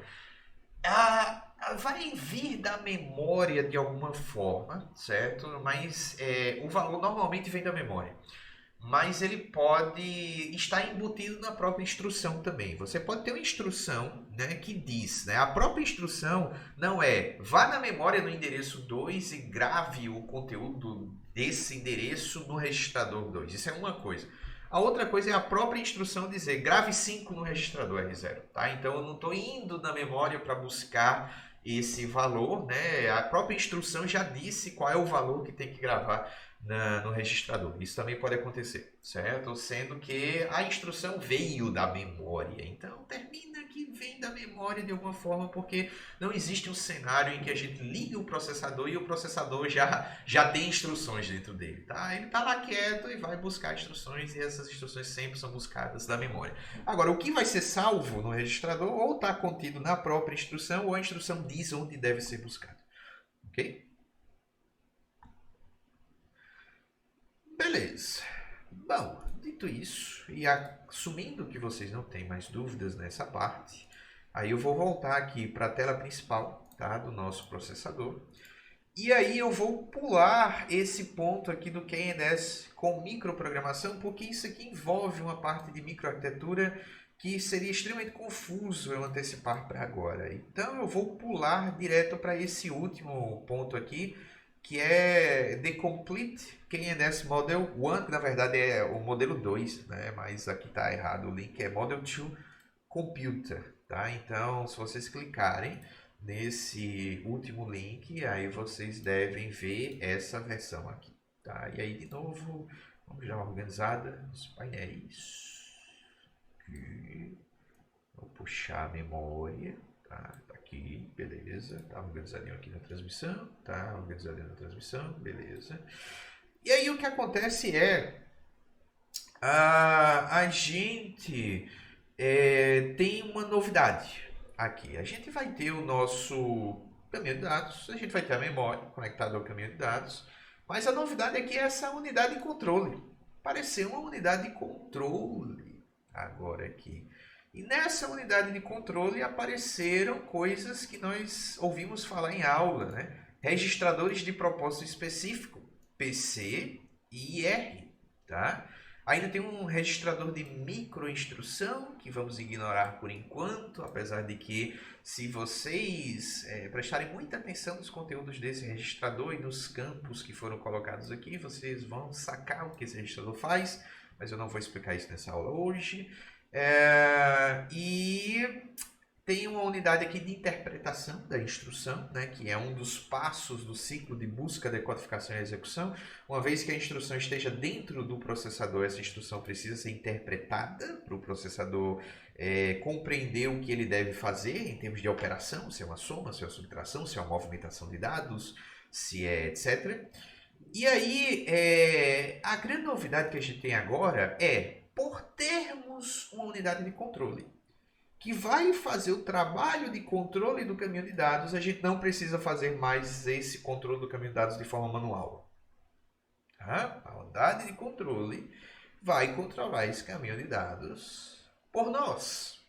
Vai vir da memória de alguma forma, certo? Mas o valor normalmente vem da memória. Mas ele pode estar embutido na própria instrução também. Você pode ter uma instrução, né, que diz, né, a própria instrução não é vá na memória no endereço 2 e grave o conteúdo desse endereço no registrador 2. Isso é uma coisa. A outra coisa é a própria instrução dizer grave 5 no registrador R0. Tá? Então eu não estou indo na memória para buscar esse valor, né? A própria instrução já disse qual é o valor que tem que gravar no registrador. Isso também pode acontecer, certo? Sendo que a instrução veio da memória. Então, termina que vem da memória de alguma forma, porque não existe um cenário em que a gente liga o processador e o processador já tem instruções dentro dele, tá? Ele está lá quieto e vai buscar instruções, e essas instruções sempre são buscadas da memória. Agora, o que vai ser salvo no registrador ou está contido na própria instrução, ou a instrução diz onde deve ser buscado. Ok? Beleza. Bom, dito isso, e assumindo que vocês não têm mais dúvidas nessa parte, aí eu vou voltar aqui para a tela principal, tá, do nosso processador. E aí eu vou pular esse ponto aqui do QNS com microprogramação, porque isso aqui envolve uma parte de microarquitetura que seria extremamente confuso eu antecipar para agora. Então eu vou pular direto para esse último ponto aqui, que é The Complete QNS Model 1, que na verdade é o modelo 2, né? Mas aqui está errado, o link é Model 2 Computer, tá? Então, se vocês clicarem nesse último link, aí vocês devem ver essa versão aqui, tá? E aí, de novo, vamos dar uma organizada nos painéis. Aqui. Vou puxar a memória, tá? Aqui, beleza, tá organizadinho aqui na transmissão, tá organizadinho na transmissão, beleza. E aí o que acontece é, a gente tem uma novidade aqui. A gente vai ter o nosso caminho de dados, a gente vai ter a memória conectada ao caminho de dados, mas a novidade aqui é essa unidade de controle. Apareceu uma unidade de controle agora aqui. E nessa unidade de controle apareceram coisas que nós ouvimos falar em aula, né? Registradores de propósito específico, PC e IR, tá? Ainda tem um registrador de microinstrução, que vamos ignorar por enquanto, apesar de que, se vocês prestarem muita atenção nos conteúdos desse registrador e nos campos que foram colocados aqui, vocês vão sacar o que esse registrador faz, mas eu não vou explicar isso nessa aula hoje. E tem uma unidade aqui de interpretação da instrução, né, que é um dos passos do ciclo de busca, decodificação e execução. Uma vez que a instrução esteja dentro do processador, essa instrução precisa ser interpretada para o processador compreender o que ele deve fazer em termos de operação, se é uma soma, se é uma subtração, se é uma movimentação de dados, se é etc. E aí, a grande novidade que a gente tem agora é, por termos uma unidade de controle que vai fazer o trabalho de controle do caminho de dados, a gente não precisa fazer mais esse controle do caminho de dados de forma manual. Tá? A unidade de controle vai controlar esse caminho de dados por nós.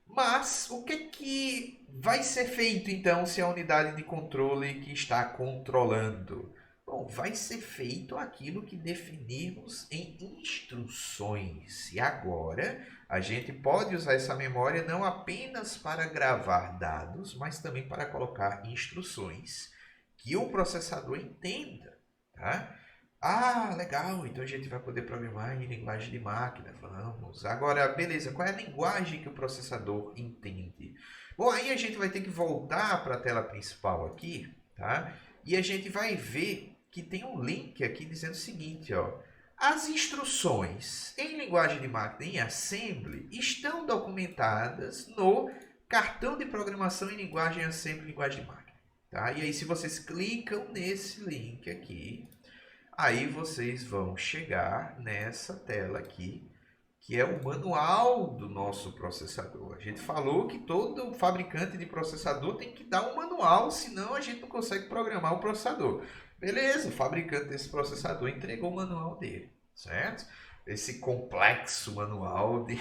Mas o que vai ser feito então se a unidade de controle que está controlando? Bom, vai ser feito aquilo que definirmos em instruções. E agora a gente pode usar essa memória não apenas para gravar dados, mas também para colocar instruções que o processador entenda. Tá? Ah, legal, então a gente vai poder programar em linguagem de máquina. Vamos. Agora, beleza, qual é a linguagem que o processador entende? Bom, aí a gente vai ter que voltar para a tela principal aqui, tá? E a gente vai ver que tem um link aqui dizendo o seguinte, ó. As instruções em linguagem de máquina em Assembly estão documentadas no cartão de programação em linguagem Assembly, linguagem de máquina. Tá? E aí, se vocês clicam nesse link aqui, aí vocês vão chegar nessa tela aqui, que é o manual do nosso processador. A gente falou que todo fabricante de processador tem que dar um manual, senão a gente não consegue programar o processador. Beleza, o fabricante desse processador entregou o manual dele, certo? Esse complexo manual de...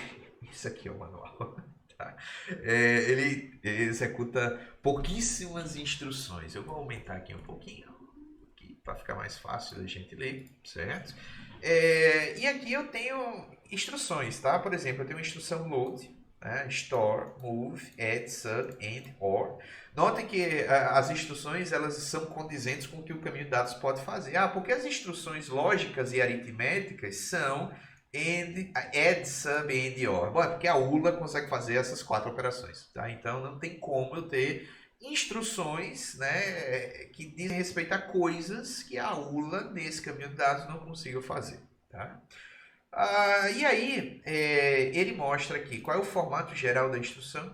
Isso aqui é o manual. Tá? Ele executa pouquíssimas instruções. Eu vou aumentar aqui um pouquinho, para ficar mais fácil da gente ler, certo? E aqui eu tenho instruções, tá? Por exemplo, eu tenho a instrução load, né? Store, move, add, sub, and, or. Notem que as instruções elas são condizentes com o que o caminho de dados pode fazer. Porque as instruções lógicas e aritméticas são add, sub, and, or. Bom, é porque a ULA consegue fazer essas 4 operações. Tá? Então não tem como eu ter instruções, né, que dizem respeito a coisas que a aula nesse caminho de dados não consiga fazer. Tá? E aí, ele mostra aqui qual é o formato geral da instrução.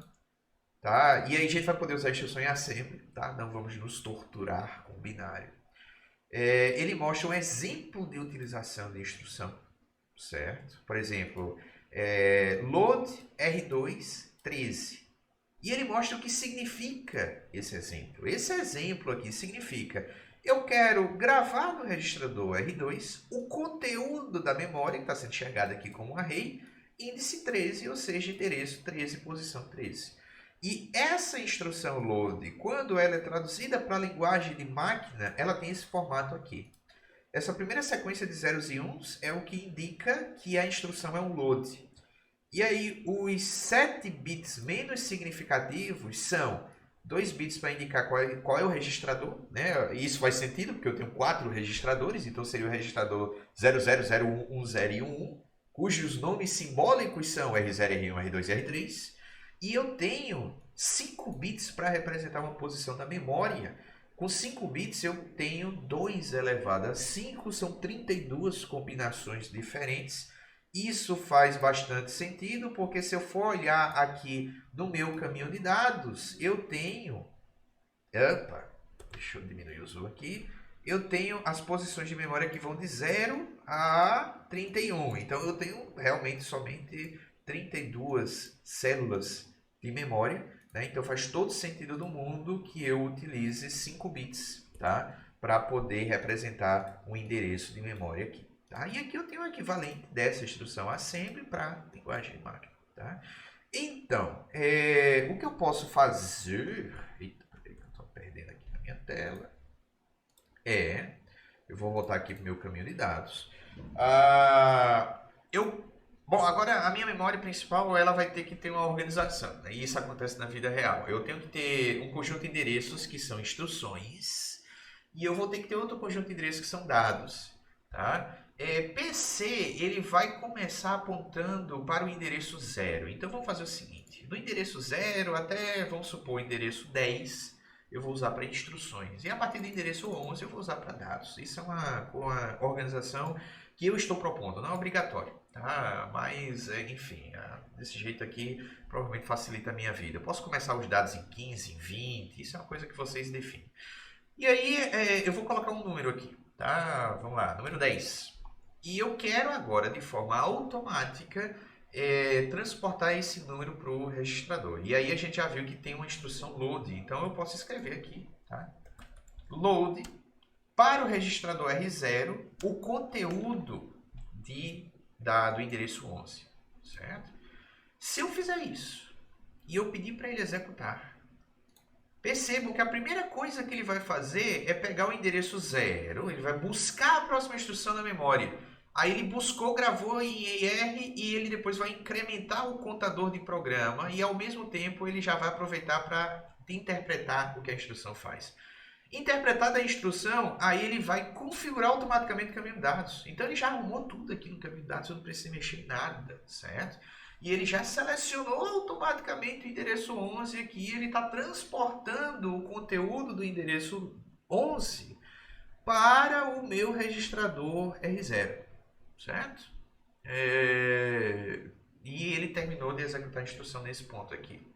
Tá? E aí a gente vai poder usar a instrução em assembly, tá? Não vamos nos torturar com binário. Ele mostra um exemplo de utilização de instrução, certo? Por exemplo, load R2 13. E ele mostra o que significa esse exemplo. Esse exemplo aqui significa: eu quero gravar no registrador R2 o conteúdo da memória, que está sendo enxergado aqui como um array, índice 13, ou seja, endereço 13, posição 13. E essa instrução load, quando ela é traduzida para a linguagem de máquina, ela tem esse formato aqui. Essa primeira sequência de zeros e uns é o que indica que a instrução é um load. E aí, os 7 bits menos significativos são 2 bits para indicar qual é o registrador, né? E isso faz sentido, porque eu tenho 4 registradores, então seria o registrador 0001, 10 e 11, cujos nomes simbólicos são R0, R1, R2 e R3. E eu tenho 5 bits para representar uma posição da memória. Com 5 bits eu tenho 2 elevado a 5, são 32 combinações diferentes. Isso faz bastante sentido, porque se eu for olhar aqui no meu caminho de dados, eu tenho... deixa eu diminuir o zoom aqui. Eu tenho as posições de memória que vão de 0 a 31. Então eu tenho realmente somente 32 células de memória, né? Então faz todo sentido do mundo que eu utilize 5 bits, tá? Para poder representar um endereço de memória aqui. Tá? E aqui eu tenho o equivalente dessa instrução assembly para linguagem de máquina. Tá? Então, o que eu posso fazer... Eita, peraí que eu estou perdendo aqui na minha tela. Eu vou voltar aqui para o meu caminho de dados. Bom, agora a minha memória principal ela vai ter que ter uma organização, né? E isso acontece na vida real. Eu tenho que ter um conjunto de endereços que são instruções e eu vou ter que ter outro conjunto de endereços que são dados. Tá? PC ele vai começar apontando para o endereço 0. Então vamos fazer o seguinte: do endereço 0 até, vamos supor, o endereço 10, eu vou usar para instruções. E a partir do endereço 11 eu vou usar para dados. Isso é uma organização que eu estou propondo, não é obrigatório. Tá? Mas, enfim, desse jeito aqui provavelmente facilita a minha vida. Eu posso começar os dados em 15, em 20, isso é uma coisa que vocês definem. E aí eu vou colocar um número aqui. Tá? Vamos lá, número 10. E eu quero agora, de forma automática, transportar esse número para o registrador. E aí a gente já viu que tem uma instrução load. Então eu posso escrever aqui, tá? Load para o registrador R0 o conteúdo do endereço 11. Certo? Se eu fizer isso e eu pedir para ele executar, percebam que a primeira coisa que ele vai fazer é pegar o endereço 0, ele vai buscar a próxima instrução na memória. Aí ele buscou, gravou em ER e ele depois vai incrementar o contador de programa e ao mesmo tempo ele já vai aproveitar para interpretar o que a instrução faz. Interpretada a instrução, aí ele vai configurar automaticamente o caminho de dados. Então ele já arrumou tudo aqui no caminho de dados, eu não preciso mexer em nada, certo? E ele já selecionou automaticamente o endereço 11 aqui, ele está transportando o conteúdo do endereço 11 para o meu registrador R0, certo? E ele terminou de executar a instrução nesse ponto aqui.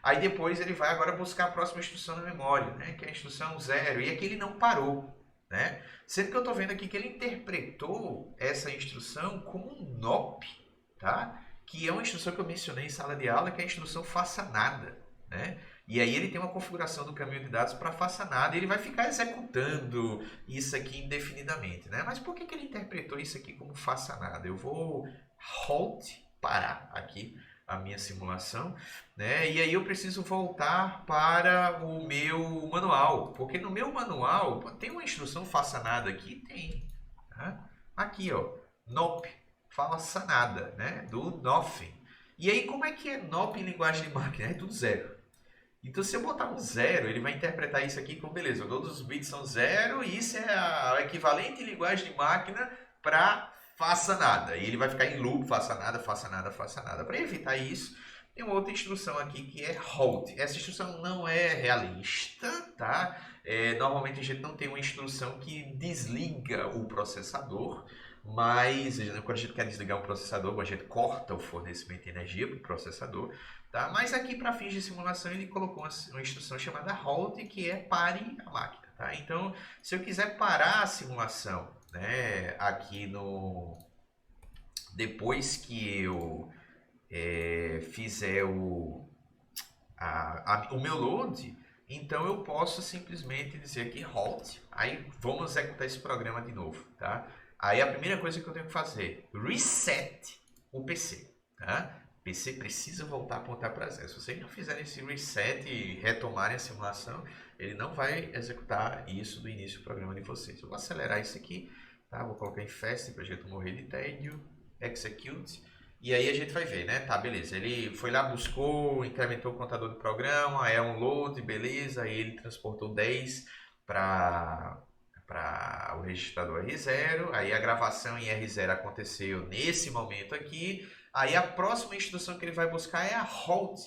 Aí depois ele vai agora buscar a próxima instrução na memória, né? Que é a instrução 0, e aqui ele não parou, né? Sendo que eu estou vendo aqui que ele interpretou essa instrução como um NOP, tá? Que é uma instrução que eu mencionei em sala de aula, que é a instrução faça nada, né? E aí ele tem uma configuração do caminho de dados para faça nada, e ele vai ficar executando isso aqui indefinidamente, né? Mas por que ele interpretou isso aqui como faça nada? Eu vou halt, parar aqui a minha simulação, né? E aí eu preciso voltar para o meu manual, porque no meu manual tem uma instrução faça nada aqui, tem, tá? Aqui, ó, NOP, faça nada, né? Do nothing. E aí como é que é NOP em linguagem de máquina? É tudo 0. Então se eu botar um 0, ele vai interpretar isso aqui como, beleza, todos os bits são 0 e isso é o equivalente em linguagem de máquina para faça nada. E ele vai ficar em loop, faça nada, faça nada, faça nada. Para evitar isso, Tem uma outra instrução aqui que é halt. Essa instrução não é realista, tá? Normalmente a gente não tem uma instrução que desliga o processador, mas quando a gente quer desligar um processador, a gente corta o fornecimento de energia para o processador, tá? Mas aqui para fins de simulação ele colocou uma instrução chamada halt, que é pare a máquina, tá? Então, se eu quiser parar a simulação, né, aqui depois que eu fizer o meu load, então eu posso simplesmente dizer aqui halt, aí vamos executar esse programa de novo, tá? Aí a primeira coisa que eu tenho que fazer, reset o PC, tá? O PC precisa voltar a apontar para zero. Se vocês não fizerem esse reset e retomarem a simulação, ele não vai executar isso do início do programa de vocês. Eu vou acelerar isso aqui, tá? Vou colocar em fast para a gente morrer de tédio, execute. E aí a gente vai ver, né? Tá, beleza. Ele foi lá, buscou, incrementou o contador do programa, é um load, beleza. Aí ele transportou 10 para o registrador R0. Aí a gravação em R0 aconteceu nesse momento aqui. Aí a próxima instrução que ele vai buscar é a halt.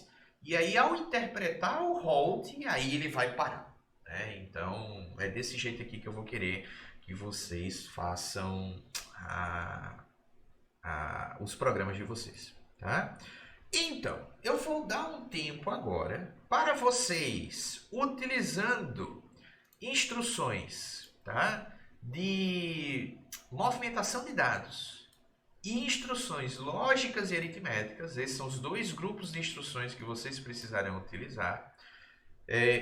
E aí ao interpretar o halt, aí ele vai parar, né? Então é desse jeito aqui que eu vou querer que vocês façam os programas de vocês, tá? Então, eu vou dar um tempo agora para vocês, utilizando instruções, tá, de movimentação de dados e instruções lógicas e aritméticas. Esses são os dois grupos de instruções que vocês precisarão utilizar.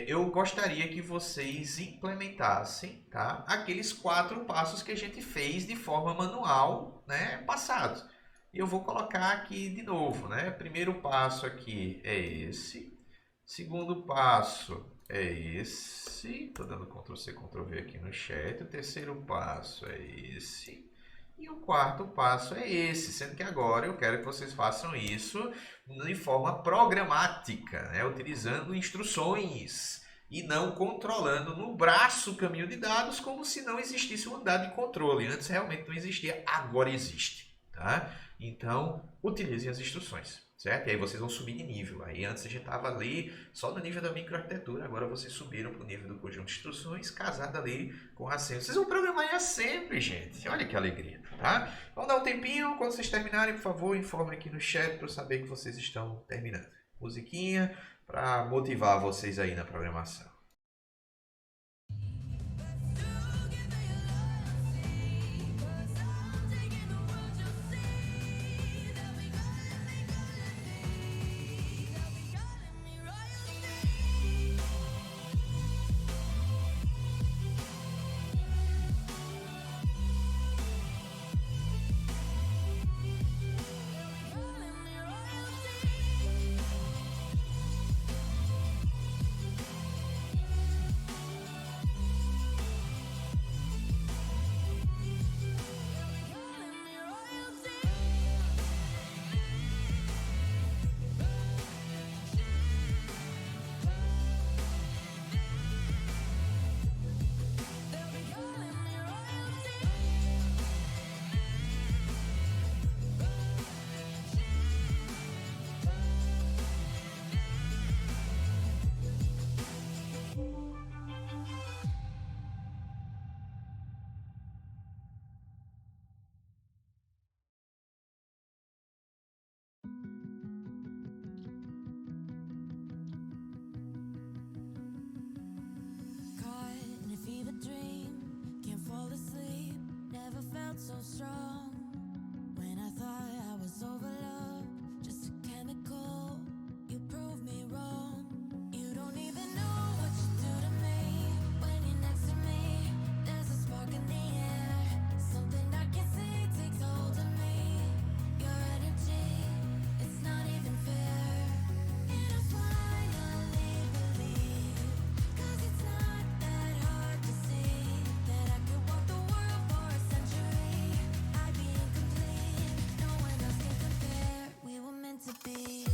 Eu gostaria que vocês implementassem, tá, aqueles 4 passos que a gente fez de forma manual, né, passado. E eu vou colocar aqui de novo, né? Primeiro passo aqui é esse. Segundo passo é esse. Estou dando Ctrl+C, Ctrl+V aqui no chat. O terceiro passo é esse. E o quarto passo é esse, sendo que agora eu quero que vocês façam isso de forma programática, né? Utilizando instruções e não controlando no braço o caminho de dados como se não existisse uma unidade de controle. Antes realmente não existia, agora existe, tá? Então, utilizem as instruções, certo? E aí vocês vão subir de nível. Aí antes a gente estava ali só no nível da microarquitetura, agora vocês subiram para o nível do conjunto de instruções, casado ali com a assembly. Vocês vão programar em assembly, gente. Olha que alegria, tá? Vamos dar um tempinho. Quando vocês terminarem, por favor, informem aqui no chat para eu saber que vocês estão terminando. Musiquinha para motivar vocês aí na programação. So strong when I thought I was over love, just a chemical. You proved me wrong. You don't even know what you do to me when you're next to me. There's a spark in the air, something I can't see takes hold of me. Your energy, it's not even fair. And I finally believe, 'cause it's not that hard to see that I could walk the world for a century. I'd be incomplete, no one else can compare. We were meant to be.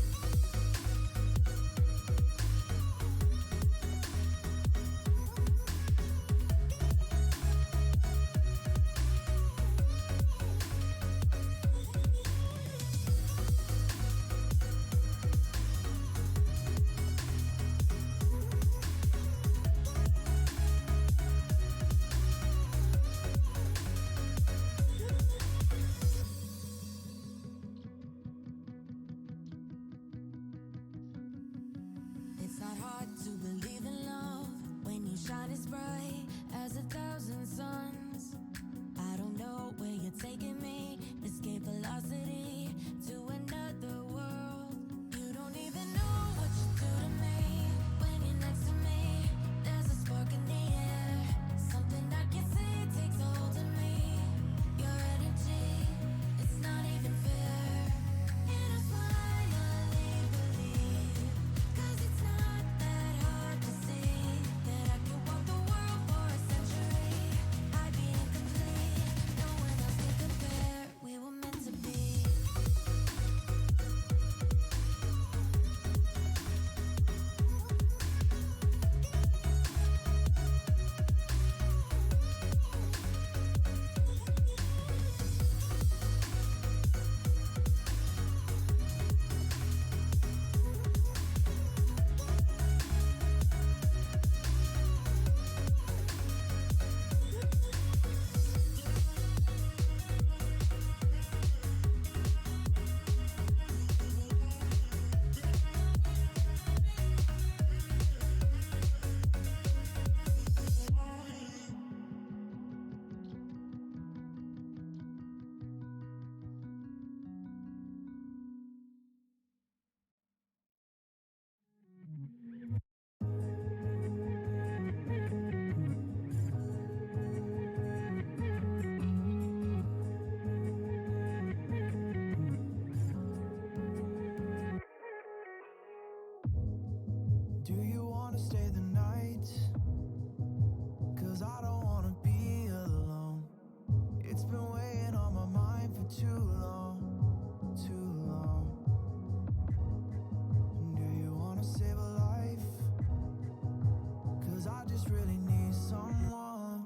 'cause I just really need someone.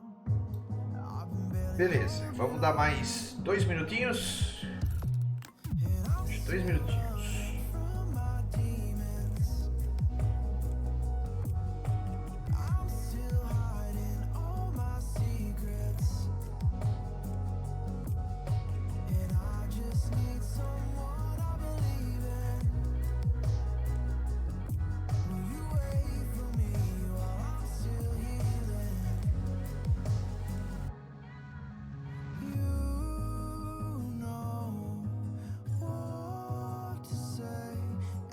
I've been barely Beleza, vamos dar mais 2 minutinhos. 2 minutinhos. from my demons. I'm still hiding all my secrets, and I just need someone I believe in. Will you wait for me while I'm still healing? You know what to say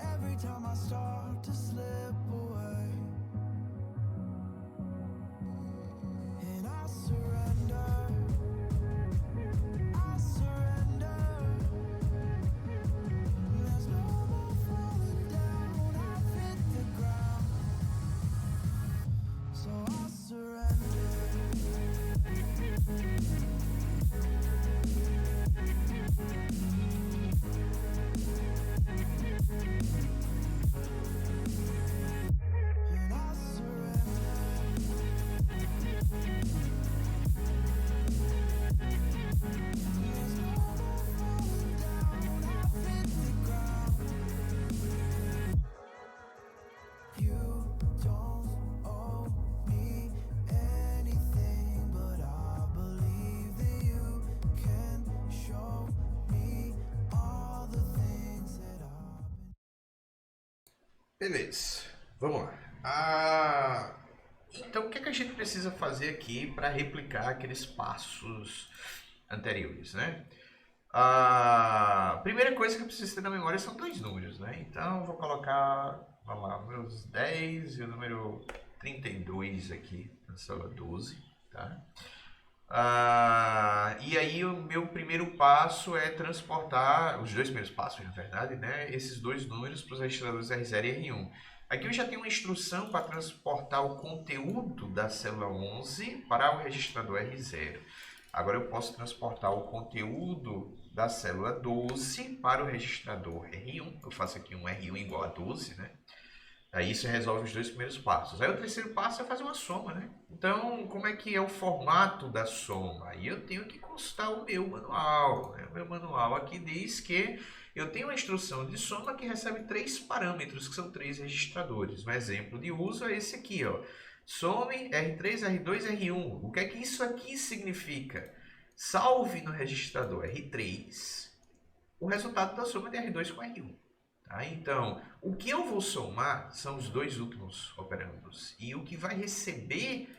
every time I start to slip away, and I surrender. I surrender. There's no more falling down. I've hit the ground, so I surrender. And I surrender. There's no more falling down. I've hit the ground. You don't owe me anything, but I believe that you can show me all the things that I've been. Beleza, vamos lá. Então, o que é que a gente precisa fazer aqui para replicar aqueles passos anteriores, né? A primeira coisa que eu preciso ter na memória são 2 números, né? Então, eu vou colocar, vamos lá, meus 10 e o número 32 aqui na célula 12, tá? E aí o meu primeiro passo é transportar, os 2 primeiros passos, na verdade, né? Esses 2 números para os registradores R0 e R1. Aqui eu já tenho uma instrução para transportar o conteúdo da célula 11 para o registrador R0. Agora eu posso transportar o conteúdo da célula 12 para o registrador R1. Eu faço aqui um R1 igual a 12, né? Aí isso resolve os 2 primeiros passos. Aí o terceiro passo é fazer uma soma, né? Então, como é que é o formato da soma? Aí eu tenho que consultar o meu manual, né? O meu manual aqui diz que eu tenho uma instrução de soma que recebe 3 parâmetros, que são 3 registradores. Um exemplo de uso é esse aqui, ó. Some R3, R2, R1. O que é que isso aqui significa? Salve no registrador R3 o resultado da soma de R2 com R1. Tá? Então, o que eu vou somar são os 2 últimos operandos. E o que vai receber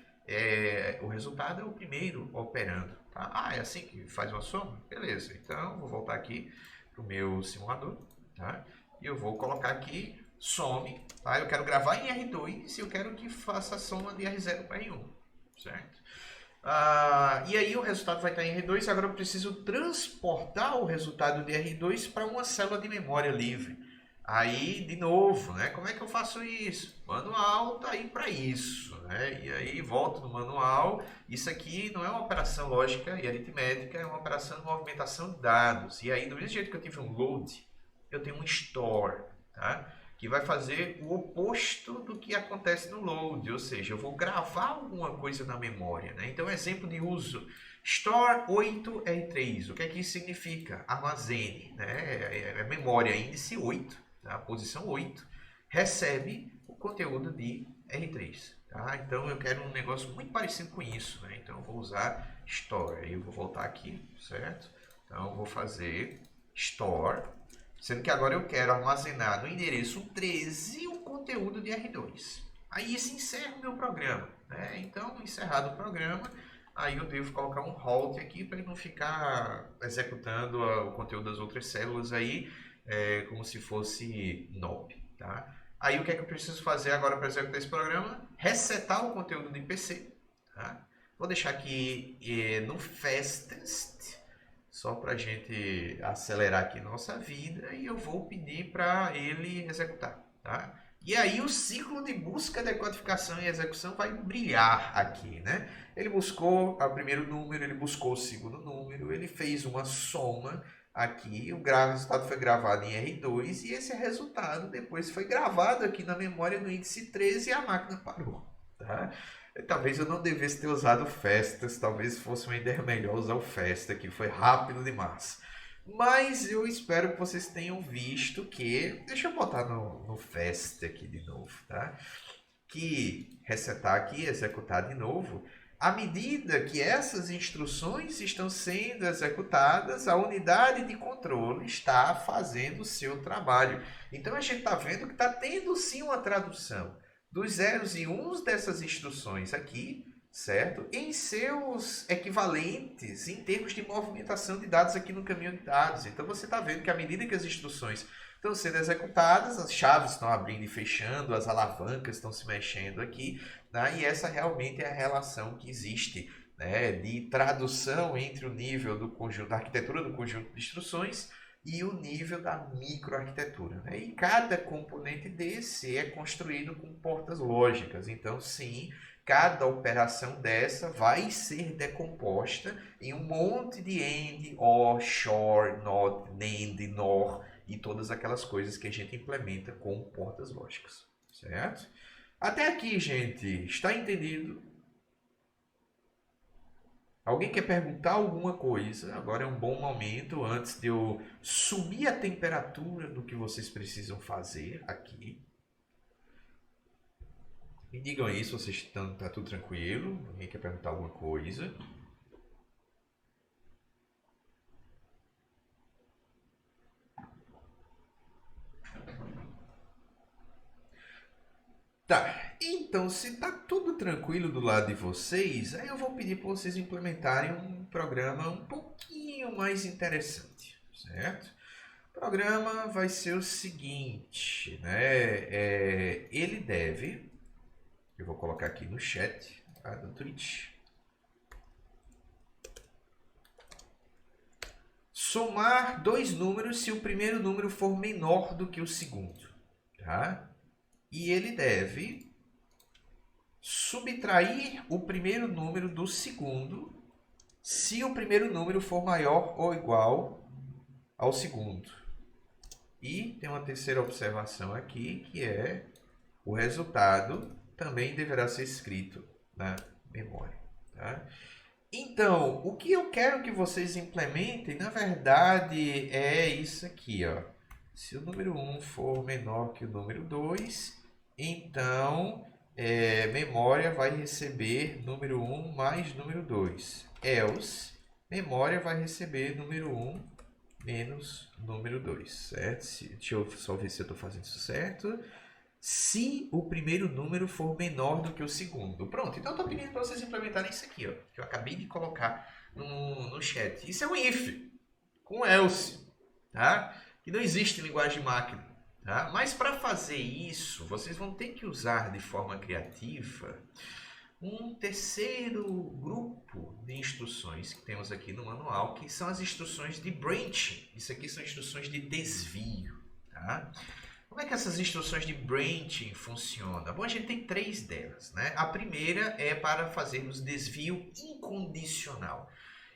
o resultado é o primeiro operando. Tá? É assim que faz uma soma? Beleza. Então, vou voltar aqui para o meu simulador. Tá? E eu vou colocar aqui some. Tá? Eu quero gravar em R2 e eu quero que faça a soma de R0 para R1. Certo? E aí o resultado vai estar em R2. Agora eu preciso transportar o resultado de R2 para uma célula de memória livre. Aí, de novo, né? Como é que eu faço isso? Manual tá aí para isso, né? E aí volto no manual. Isso aqui não é uma operação lógica e aritmética, é uma operação de movimentação de dados. E aí, do mesmo jeito que eu tive um load, eu tenho um store, tá? Que vai fazer o oposto do que acontece no load, ou seja, eu vou gravar alguma coisa na memória, né? Então, exemplo de uso, store 8R3, o que é que isso significa? Armazene, né? É memória índice 8, tá? Posição 8, recebe o conteúdo de R3, tá? Então, eu quero um negócio muito parecido com isso, né? Então, eu vou usar store, aí eu vou voltar aqui, certo? Então, eu vou fazer store, sendo que agora eu quero armazenar no endereço 13 o conteúdo de R2. Aí isso encerra o meu programa, né? Então, encerrado o programa, aí eu devo colocar um halt aqui para ele não ficar executando o conteúdo das outras células aí, como se fosse NOP, tá? Aí o que é que eu preciso fazer agora para executar esse programa? Resetar o conteúdo do IPC, tá? Vou deixar aqui no fastest, só para a gente acelerar aqui nossa vida, e eu vou pedir para ele executar, tá? E aí o ciclo de busca, decodificação e execução vai brilhar aqui, né? Ele buscou o primeiro número, ele buscou o segundo número, ele fez uma soma aqui, o resultado foi gravado em R2 e esse resultado depois foi gravado aqui na memória do índice 13 e a máquina parou, tá? tá? Talvez eu não devesse ter usado festas, talvez fosse uma ideia melhor usar o festa, que foi rápido demais. Mas eu espero que vocês tenham visto que... Deixa eu botar no festa aqui de novo, tá? Que resetar aqui, executar de novo. À medida que essas instruções estão sendo executadas, a unidade de controle está fazendo o seu trabalho. Então a gente está vendo que está tendo sim uma tradução dos zeros e uns dessas instruções aqui, certo? Em seus equivalentes em termos de movimentação de dados aqui no caminho de dados. Então você está vendo que à medida que as instruções estão sendo executadas, as chaves estão abrindo e fechando, as alavancas estão se mexendo aqui, né? E essa realmente é a relação que existe, né, de tradução entre o nível do conjunto, da arquitetura do conjunto de instruções e o nível da microarquitetura, né? E cada componente desse é construído com portas lógicas. Então, sim, cada operação dessa vai ser decomposta em um monte de AND, OR, SHOR, NOT, NAND, NOR e todas aquelas coisas que a gente implementa com portas lógicas, certo? Até aqui, gente, está entendido? Alguém quer perguntar alguma coisa? Agora é um bom momento, antes de eu subir a temperatura do que vocês precisam fazer aqui. Me digam aí se vocês estão, tá tudo tranquilo. Alguém quer perguntar alguma coisa? Tá, então se tá tudo tranquilo do lado de vocês, aí eu vou pedir para vocês implementarem um programa um pouquinho mais interessante, certo? O programa vai ser o seguinte, né? Ele deve, eu vou colocar aqui no chat, tá, do Twitch, somar dois números se o primeiro número for menor do que o segundo, tá? E ele deve subtrair o primeiro número do segundo se o primeiro número for maior ou igual ao segundo. E tem uma terceira observação aqui, que é o resultado também deverá ser escrito na memória, tá? Então, o que eu quero que vocês implementem, na verdade, é isso aqui, ó. Se o número 1 for menor que o número 2, então memória vai receber número 1 mais número 2. Else, memória vai receber número 1 menos número 2, certo? Deixa eu só ver se eu estou fazendo isso certo. Se o primeiro número for menor do que o segundo. Pronto, então eu estou pedindo para vocês implementarem isso aqui, ó, que eu acabei de colocar no chat. Isso é um if, com else, tá? Que não existe em linguagem de máquina, tá? Mas para fazer isso, vocês vão ter que usar de forma criativa um terceiro grupo de instruções que temos aqui no manual, que são as instruções de branching. Isso aqui são instruções de desvio, tá? Como é que essas instruções de branching funcionam? Bom, a gente tem três delas, né? A primeira é para fazermos desvio incondicional.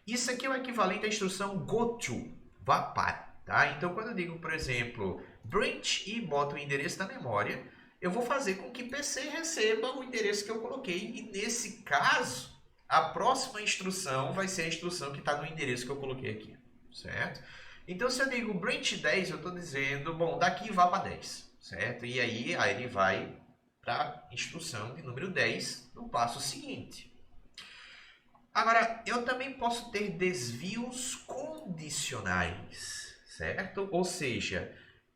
Isso aqui é o equivalente à instrução goto, vá para. Tá? Então, quando eu digo, por exemplo, branch e boto o endereço da memória, eu vou fazer com que PC receba o endereço que eu coloquei. E nesse caso, a próxima instrução vai ser a instrução que está no endereço que eu coloquei aqui, certo? Então, se eu digo branch 10, eu estou dizendo, bom, daqui vá para 10, certo? E aí ele vai para a instrução de número 10 no passo seguinte. Agora, eu também posso ter desvios condicionais, certo? Ou seja,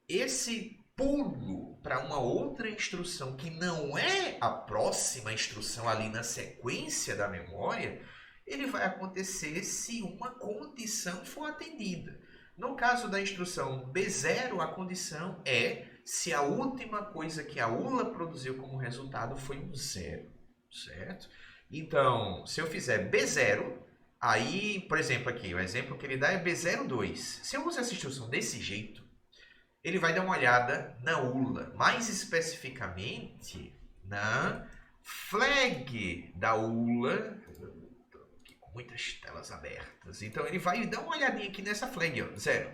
esse pulo para uma outra instrução que não é a próxima instrução ali na sequência da memória, ele vai acontecer se uma condição for atendida. No caso da instrução B0, a condição é se a última coisa que a ULA produziu como resultado foi um 0, certo? Então, se eu fizer B0, aí, por exemplo, aqui, o exemplo que ele dá é B02. Se eu usar essa instrução desse jeito, ele vai dar uma olhada na ULA, mais especificamente na flag da ULA, com muitas telas abertas. Então, ele vai dar uma olhadinha aqui nessa flag, ó, 0.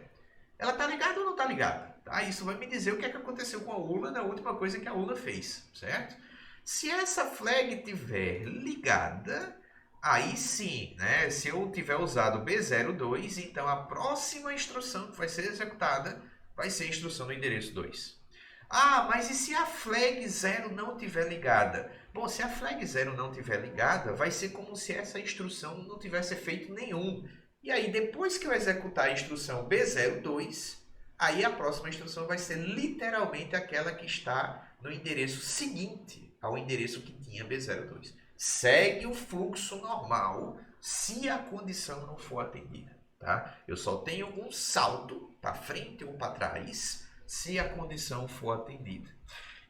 Ela tá ligada ou não tá ligada? Tá? Isso vai me dizer o que é que aconteceu com a ULA na última coisa que a ULA fez, certo? Se essa flag tiver ligada, aí sim, né? Se eu tiver usado B02, então a próxima instrução que vai ser executada vai ser a instrução do endereço 2. Ah, mas e se a flag 0 não tiver ligada? Bom, se a flag 0 não tiver ligada, vai ser como se essa instrução não tivesse efeito nenhum. E aí, depois que eu executar a instrução B02, aí a próxima instrução vai ser literalmente aquela que está no endereço seguinte ao endereço que tinha B02. Segue o fluxo normal se a condição não for atendida. Tá? Eu só tenho um salto para frente ou para trás se a condição for atendida.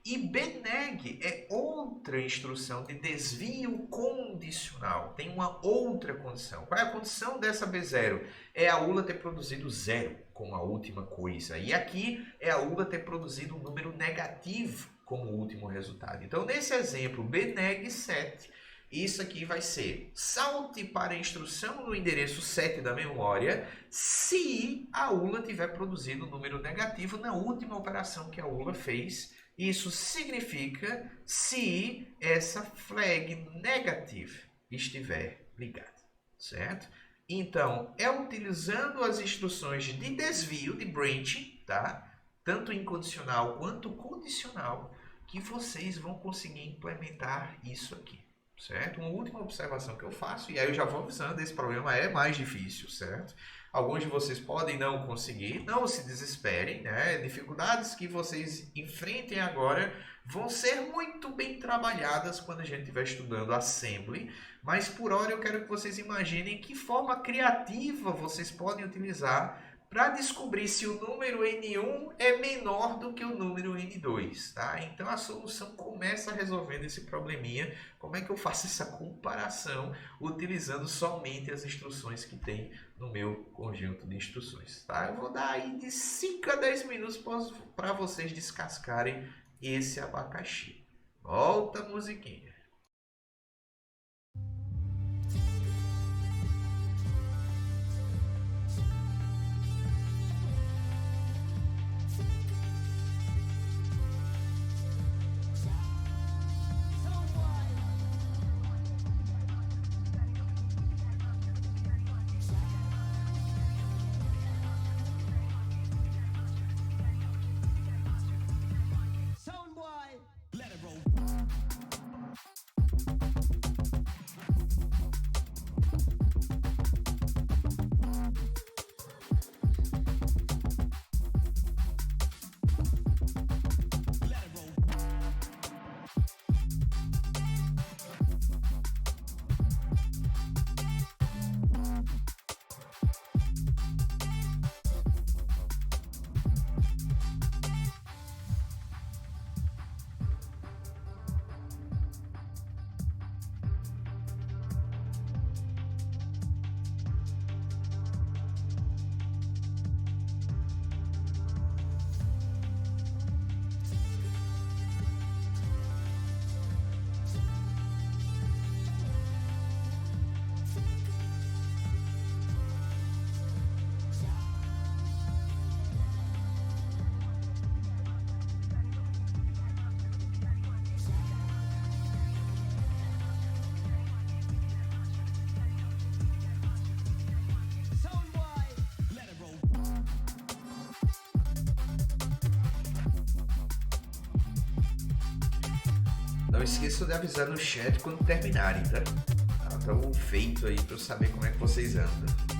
E bneg é outra instrução de desvio condicional. Tem uma outra condição. Qual é a condição dessa B0? É a ULA ter produzido 0 como a última coisa. E aqui é a ULA ter produzido um número negativo como último resultado. Então, nesse exemplo, bneg 7, isso aqui vai ser salte para a instrução no endereço 7 da memória se a ULA tiver produzido um número negativo na última operação que a ULA fez. Isso significa se essa flag negative estiver ligada, certo? Então, é utilizando as instruções de desvio, de branching, tá? Tanto incondicional quanto condicional, que vocês vão conseguir implementar isso aqui, certo? Uma última observação que eu faço, e aí eu já vou avisando, esse problema é mais difícil, certo? Alguns de vocês podem não conseguir, não se desesperem, né? Dificuldades que vocês enfrentem agora vão ser muito bem trabalhadas quando a gente estiver estudando Assembly, mas por hora eu quero que vocês imaginem que forma criativa vocês podem utilizar para descobrir se o número N1 é menor do que o número N2, tá? Então a solução começa resolvendo esse probleminha. Como é que eu faço essa comparação utilizando somente as instruções que tem no meu conjunto de instruções, tá? Eu vou dar aí de 5 a 10 minutos para vocês descascarem esse abacaxi. Volta a musiquinha. Não esqueçam de avisar no chat quando terminarem, tá? Então, feito aí para eu saber como é que vocês andam.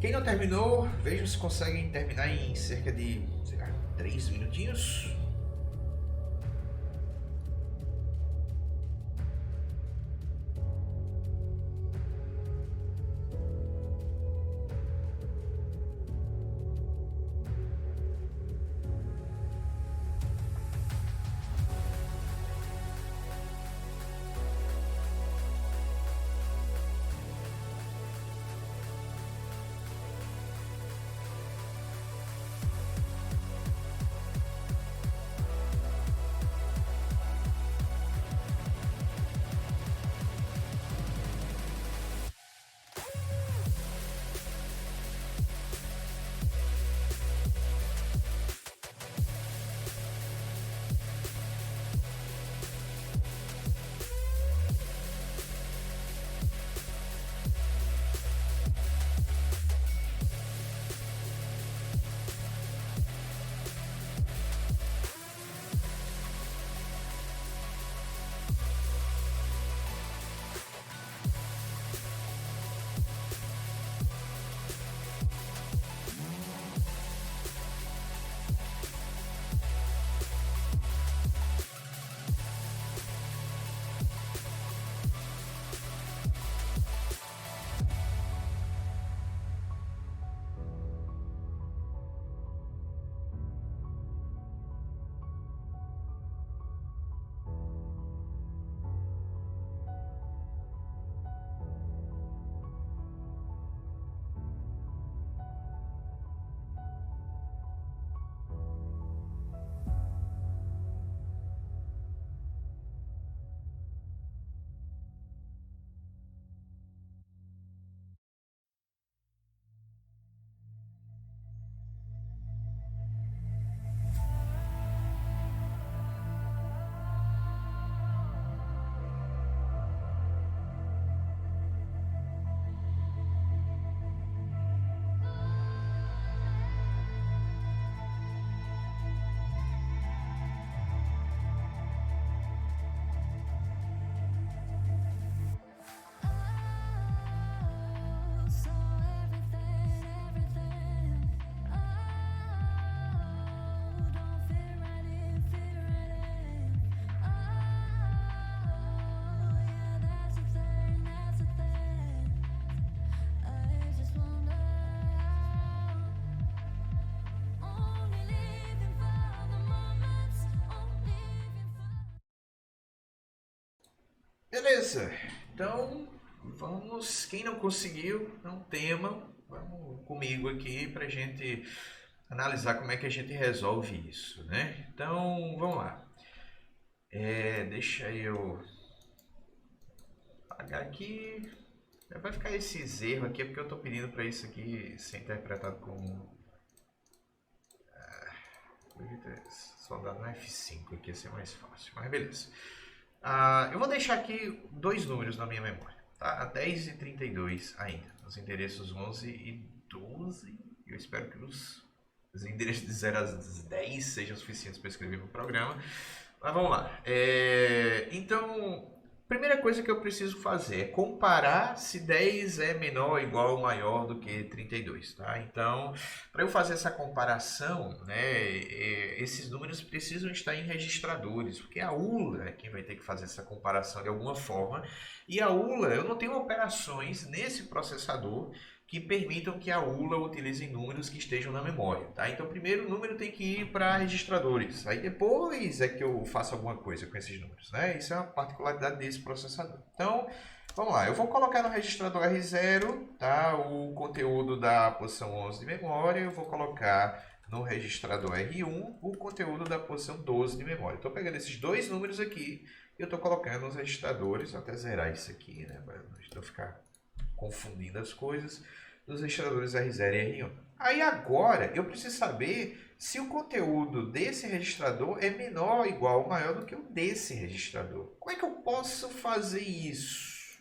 Quem não terminou, vejam se conseguem terminar em cerca de, sei lá, 3 minutinhos. Beleza, então vamos. Quem não conseguiu, não tema, vamos comigo aqui para a gente analisar como é que a gente resolve isso, né? Então vamos lá. Deixa eu apagar aqui. Vai ficar esses erros aqui, é porque eu estou pedindo para isso aqui ser interpretado como. Só dar no F5 aqui, ia ser mais fácil, mas beleza. Eu vou deixar aqui dois números na minha memória, tá? 10 e 32 ainda, os endereços 11 e 12. Eu espero que os endereços de 0 a 10 sejam suficientes para escrever no programa. Mas vamos lá. Então, primeira coisa que eu preciso fazer é comparar se 10 é menor, igual ou maior do que 32, tá? Então, para eu fazer essa comparação, né, esses números precisam estar em registradores, porque a ULA é quem vai ter que fazer essa comparação de alguma forma, e a ULA, eu não tenho operações nesse processador que permitam que a ULA utilize números que estejam na memória, tá? Então, primeiro o número tem que ir para registradores, aí depois é que eu faço alguma coisa com esses números, né? Isso é uma particularidade desse processador. Então, vamos lá, eu vou colocar no registrador R0, tá? O conteúdo da posição 11 de memória, eu vou colocar no registrador R1 o conteúdo da posição 12 de memória. Estou pegando esses dois números aqui e eu estou colocando nos registradores, vou até zerar isso aqui, né? Para não ficar confundindo as coisas, dos registradores R0 e R1. Aí agora eu preciso saber se o conteúdo desse registrador é menor, igual ou maior do que o desse registrador. Como é que eu posso fazer isso?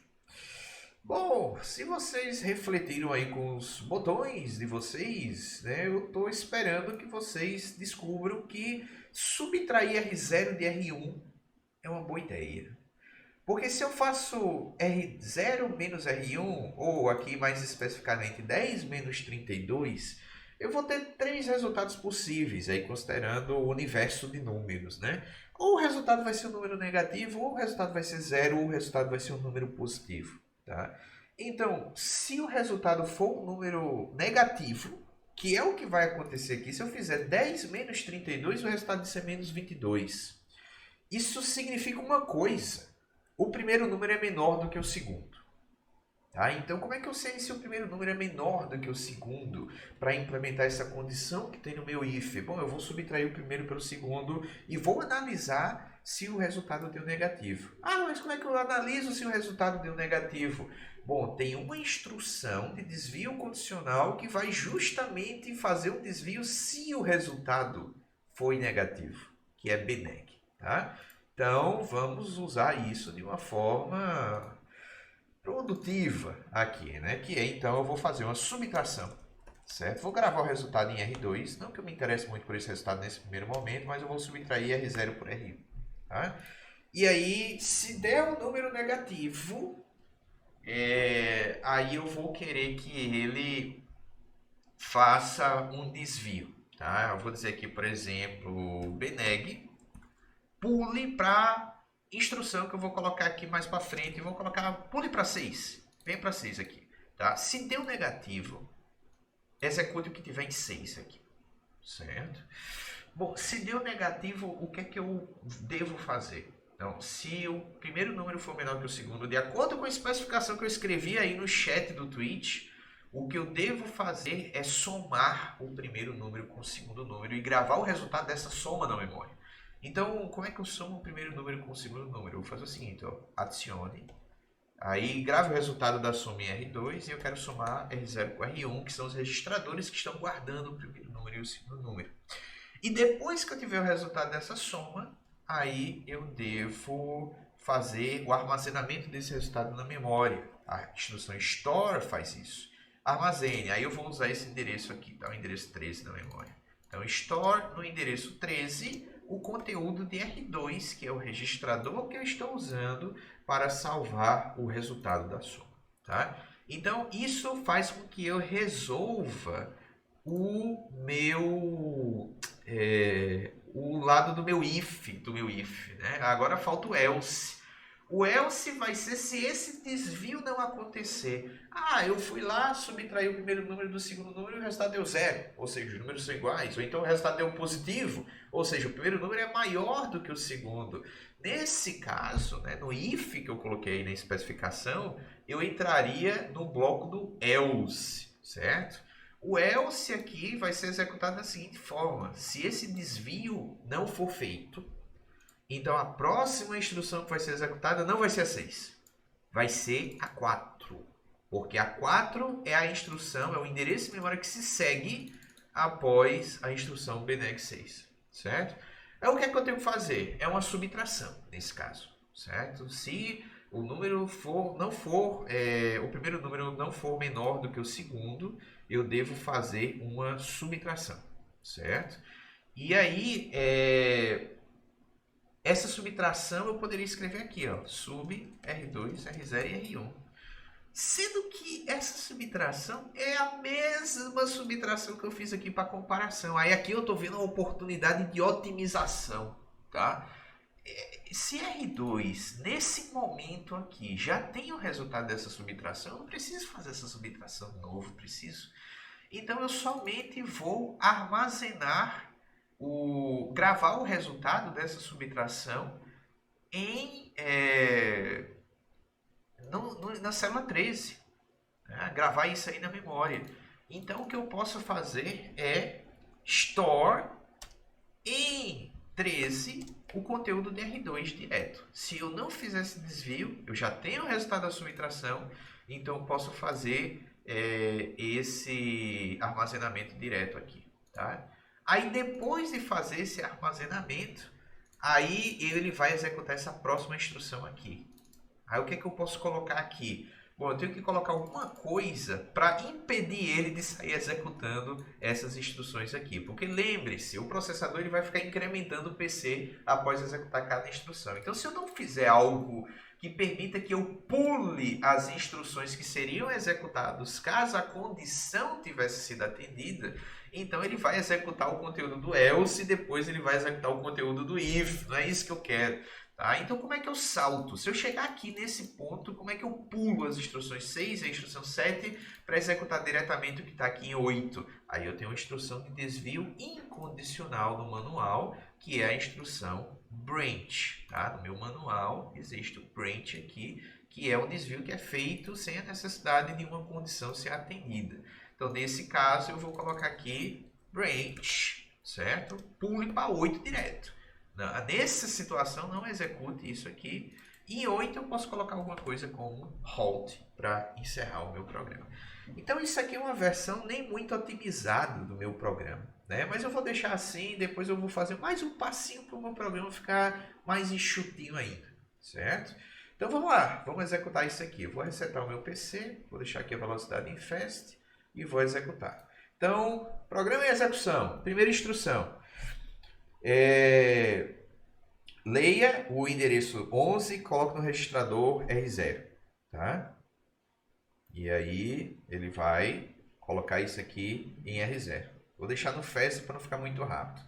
Bom, se vocês refletiram aí com os botões de vocês, né, eu estou esperando que vocês descubram que subtrair R0 de R1 é uma boa ideia. Porque se eu faço R0 menos R1, ou aqui mais especificamente 10 menos 32, eu vou ter três resultados possíveis, aí considerando o universo de números, né? Ou o resultado vai ser um número negativo, ou o resultado vai ser zero, ou o resultado vai ser um número positivo, tá? Então, se o resultado for um número negativo, que é o que vai acontecer aqui, se eu fizer 10 menos 32, o resultado vai ser menos 22. Isso significa uma coisa. O primeiro número é menor do que o segundo. Tá? Então, como é que eu sei se o primeiro número é menor do que o segundo para implementar essa condição que tem no meu if? Bom, eu vou subtrair o primeiro pelo segundo e vou analisar se o resultado deu negativo. Ah, mas como é que eu analiso se o resultado deu negativo? Bom, tem uma instrução de desvio condicional que vai justamente fazer um desvio se o resultado foi negativo, que é BNEG. Tá? Então, vamos usar isso de uma forma produtiva aqui, né? Que é, então, eu vou fazer uma subtração, certo? Vou gravar o resultado em R2, não que eu me interesse muito por esse resultado nesse primeiro momento, mas eu vou subtrair R0 por R1, tá? E aí, se der um número negativo, aí eu vou querer que ele faça um desvio, tá? Eu vou dizer aqui, por exemplo, BNEG, pule para instrução que eu vou colocar aqui mais para frente. Vou colocar pule para 6. Vem para 6 aqui. Tá? Se deu negativo, execute o que tiver em 6 aqui. Certo? Bom, se deu negativo, o que é que eu devo fazer? Então, se o primeiro número for menor que o segundo, de acordo com a especificação que eu escrevi aí no chat do Twitch, o que eu devo fazer é somar o primeiro número com o segundo número e gravar o resultado dessa soma na memória. Então, como é que eu somo o primeiro número com o segundo número? Eu vou fazer o seguinte, ó, adicione, aí grave o resultado da soma em R2 e eu quero somar R0 com R1, que são os registradores que estão guardando o primeiro número e o segundo número. E depois que eu tiver o resultado dessa soma, aí eu devo fazer o armazenamento desse resultado na memória. A instrução store faz isso. Armazene, aí eu vou usar esse endereço aqui, tá? O endereço 13 na memória. Então, store no endereço 13, o conteúdo de R2, que é o registrador que eu estou usando para salvar o resultado da soma. Tá? Então, isso faz com que eu resolva o lado do meu if, né? Agora falta o else. O else vai ser se esse desvio não acontecer. Ah, eu fui lá, subtraí o primeiro número do segundo número e o resultado deu zero. Ou seja, os números são iguais. Ou então o resultado deu positivo. Ou seja, o primeiro número é maior do que o segundo. Nesse caso, né, no if que eu coloquei na especificação, eu entraria no bloco do else, certo? O else aqui vai ser executado da seguinte forma. Se esse desvio não for feito, então a próxima instrução que vai ser executada não vai ser a 6, vai ser a 4. Porque a 4 é a instrução, é o endereço de memória que se segue após a instrução BNEG 6, certo? O que é que eu tenho que fazer? É uma subtração nesse caso, certo? Se o número o primeiro número não for menor do que o segundo, eu devo fazer uma subtração, certo? E aí, essa subtração eu poderia escrever aqui, ó, sub R2, R0 e R1. Sendo que essa subtração é a mesma subtração que eu fiz aqui para comparação. Aí aqui eu estou vendo uma oportunidade de otimização, tá? Se R2, nesse momento aqui, já tem o resultado dessa subtração, eu não preciso fazer essa subtração de novo, preciso. Então eu somente vou armazenar gravar o resultado dessa subtração na célula 13, né? Gravar isso aí na memória. Então o que eu posso fazer é store em 13 o conteúdo de R2 direto. Se eu não fizer esse desvio, eu já tenho o resultado da subtração, então eu posso fazer esse armazenamento direto aqui, tá? Aí depois de fazer esse armazenamento, aí ele vai executar essa próxima instrução aqui. Aí o que é que eu posso colocar aqui? Bom, eu tenho que colocar alguma coisa para impedir ele de sair executando essas instruções aqui. Porque lembre-se, o processador ele vai ficar incrementando o PC após executar cada instrução. Então se eu não fizer algo que permita que eu pule as instruções que seriam executadas caso a condição tivesse sido atendida. Então ele vai executar o conteúdo do else e depois ele vai executar o conteúdo do if. Não é isso que eu quero. Tá? Então como é que eu salto? Se eu chegar aqui nesse ponto, como é que eu pulo as instruções 6 e a instrução 7 para executar diretamente o que está aqui em 8? Aí eu tenho uma instrução de desvio incondicional no manual, que é a instrução branch. Tá? No meu manual existe o branch aqui, que é um desvio que é feito sem a necessidade de uma condição ser atendida. Então, nesse caso, eu vou colocar aqui branch, certo? Pule para 8 direto. Nessa situação, não execute isso aqui. E em 8 eu posso colocar alguma coisa como halt para encerrar o meu programa. Então, isso aqui é uma versão nem muito otimizada do meu programa, né? Mas eu vou deixar assim, depois eu vou fazer mais um passinho para o meu programa ficar mais enxutinho ainda, certo? Então, vamos lá, vamos executar isso aqui. Eu vou resetar o meu PC, vou deixar aqui a velocidade em fast e vou executar. Então, programa em execução. Primeira instrução. Leia o endereço 11 e coloque no registrador R0. Tá? E aí, ele vai colocar isso aqui em R0. Vou deixar no fast para não ficar muito rápido.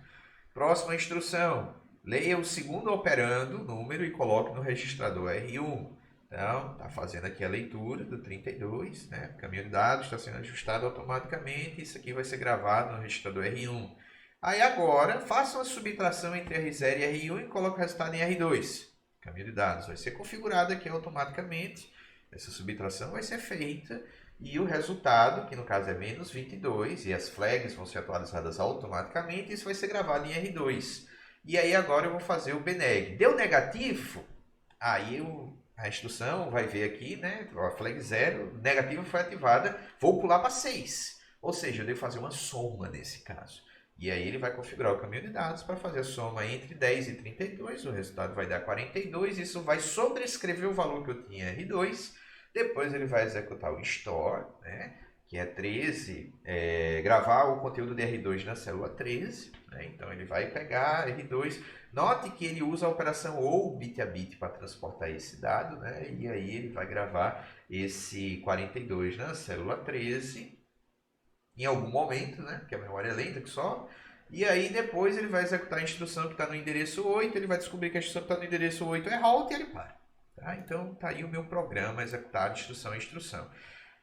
Próxima instrução. Leia o segundo operando, número, e coloque no registrador R1. Então, está fazendo aqui a leitura do 32, né? O caminho de dados está sendo ajustado automaticamente. Isso aqui vai ser gravado no registrador R1. Aí agora, faça uma subtração entre R0 e R1 e coloque o resultado em R2. O caminho de dados vai ser configurado aqui automaticamente. Essa subtração vai ser feita e o resultado, que no caso é menos 22, e as flags vão ser atualizadas automaticamente, isso vai ser gravado em R2. E aí agora eu vou fazer o bneg. Deu negativo? Aí a instrução vai ver aqui, né? A flag 0, negativa foi ativada, vou pular para 6. Ou seja, eu devo fazer uma soma nesse caso. E aí ele vai configurar o caminho de dados para fazer a soma entre 10 e 32, o resultado vai dar 42, isso vai sobrescrever o valor que eu tinha em R2, depois ele vai executar o store, né? Que é 13, gravar o conteúdo de R2 na célula 13, né? Então ele vai pegar R2, note que ele usa a operação ou bit a bit para transportar esse dado, né? E aí ele vai gravar esse 42 na célula 13, em algum momento, né? Porque a memória é lenta que só, e aí depois ele vai executar a instrução que está no endereço 8, ele vai descobrir que a instrução que está no endereço 8 é halt e ele para. Tá? Então está aí o meu programa executado instrução a instrução.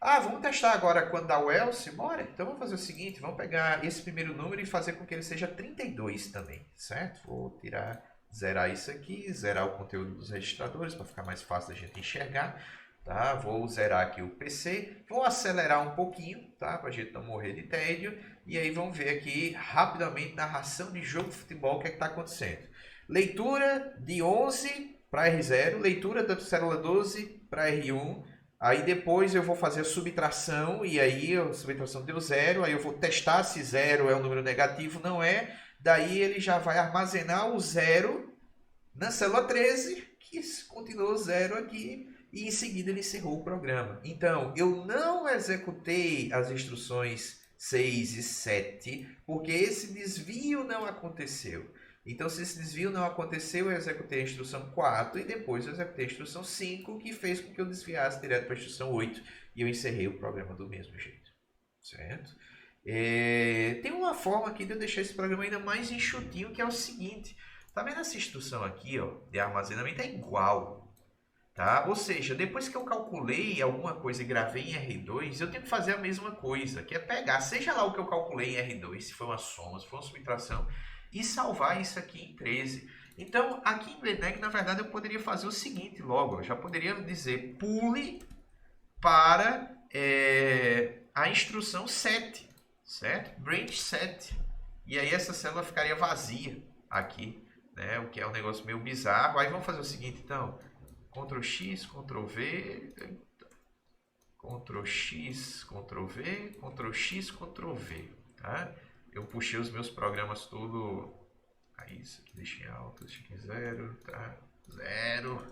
Vamos testar agora quando dá o else? Bora! Então vamos fazer o seguinte, vamos pegar esse primeiro número e fazer com que ele seja 32 também, certo? Vou zerar isso aqui, zerar o conteúdo dos registradores para ficar mais fácil da gente enxergar. Tá? Vou zerar aqui o PC, vou acelerar um pouquinho, tá? Para a gente não morrer de tédio. E aí vamos ver aqui rapidamente narração de jogo de futebol, o que é que está acontecendo. Leitura de 11 para R0, leitura da célula 12 para R1. Aí depois eu vou fazer a subtração, e aí a subtração deu 0, aí eu vou testar se 0 é um número negativo, não é. Daí ele já vai armazenar o 0 na célula 13, que continuou 0 aqui, e em seguida ele encerrou o programa. Então, eu não executei as instruções 6 e 7, porque esse desvio não aconteceu. Então, se esse desvio não aconteceu, eu executei a instrução 4 e depois eu executei a instrução 5, que fez com que eu desviasse direto para a instrução 8 e eu encerrei o programa do mesmo jeito. Certo? Tem uma forma aqui de eu deixar esse programa ainda mais enxutinho, que é o seguinte. Tá vendo essa instrução aqui, ó, de armazenamento? É igual. Tá? Ou seja, depois que eu calculei alguma coisa e gravei em R2, eu tenho que fazer a mesma coisa, que é pegar, seja lá o que eu calculei em R2, se foi uma soma, se foi uma subtração, e salvar isso aqui em 13. Então, aqui em bneg, na verdade, eu poderia fazer o seguinte logo. Eu já poderia dizer pule para a instrução 7, certo? Branch 7. E aí essa célula ficaria vazia aqui, né? O que é um negócio meio bizarro. Aí vamos fazer o seguinte, então. Ctrl X, Ctrl V, Ctrl X, Ctrl V, Ctrl X, Ctrl V, tá? Eu puxei os meus programas tudo, aí isso aqui deixei em alto, deixei em 0, tá? 0.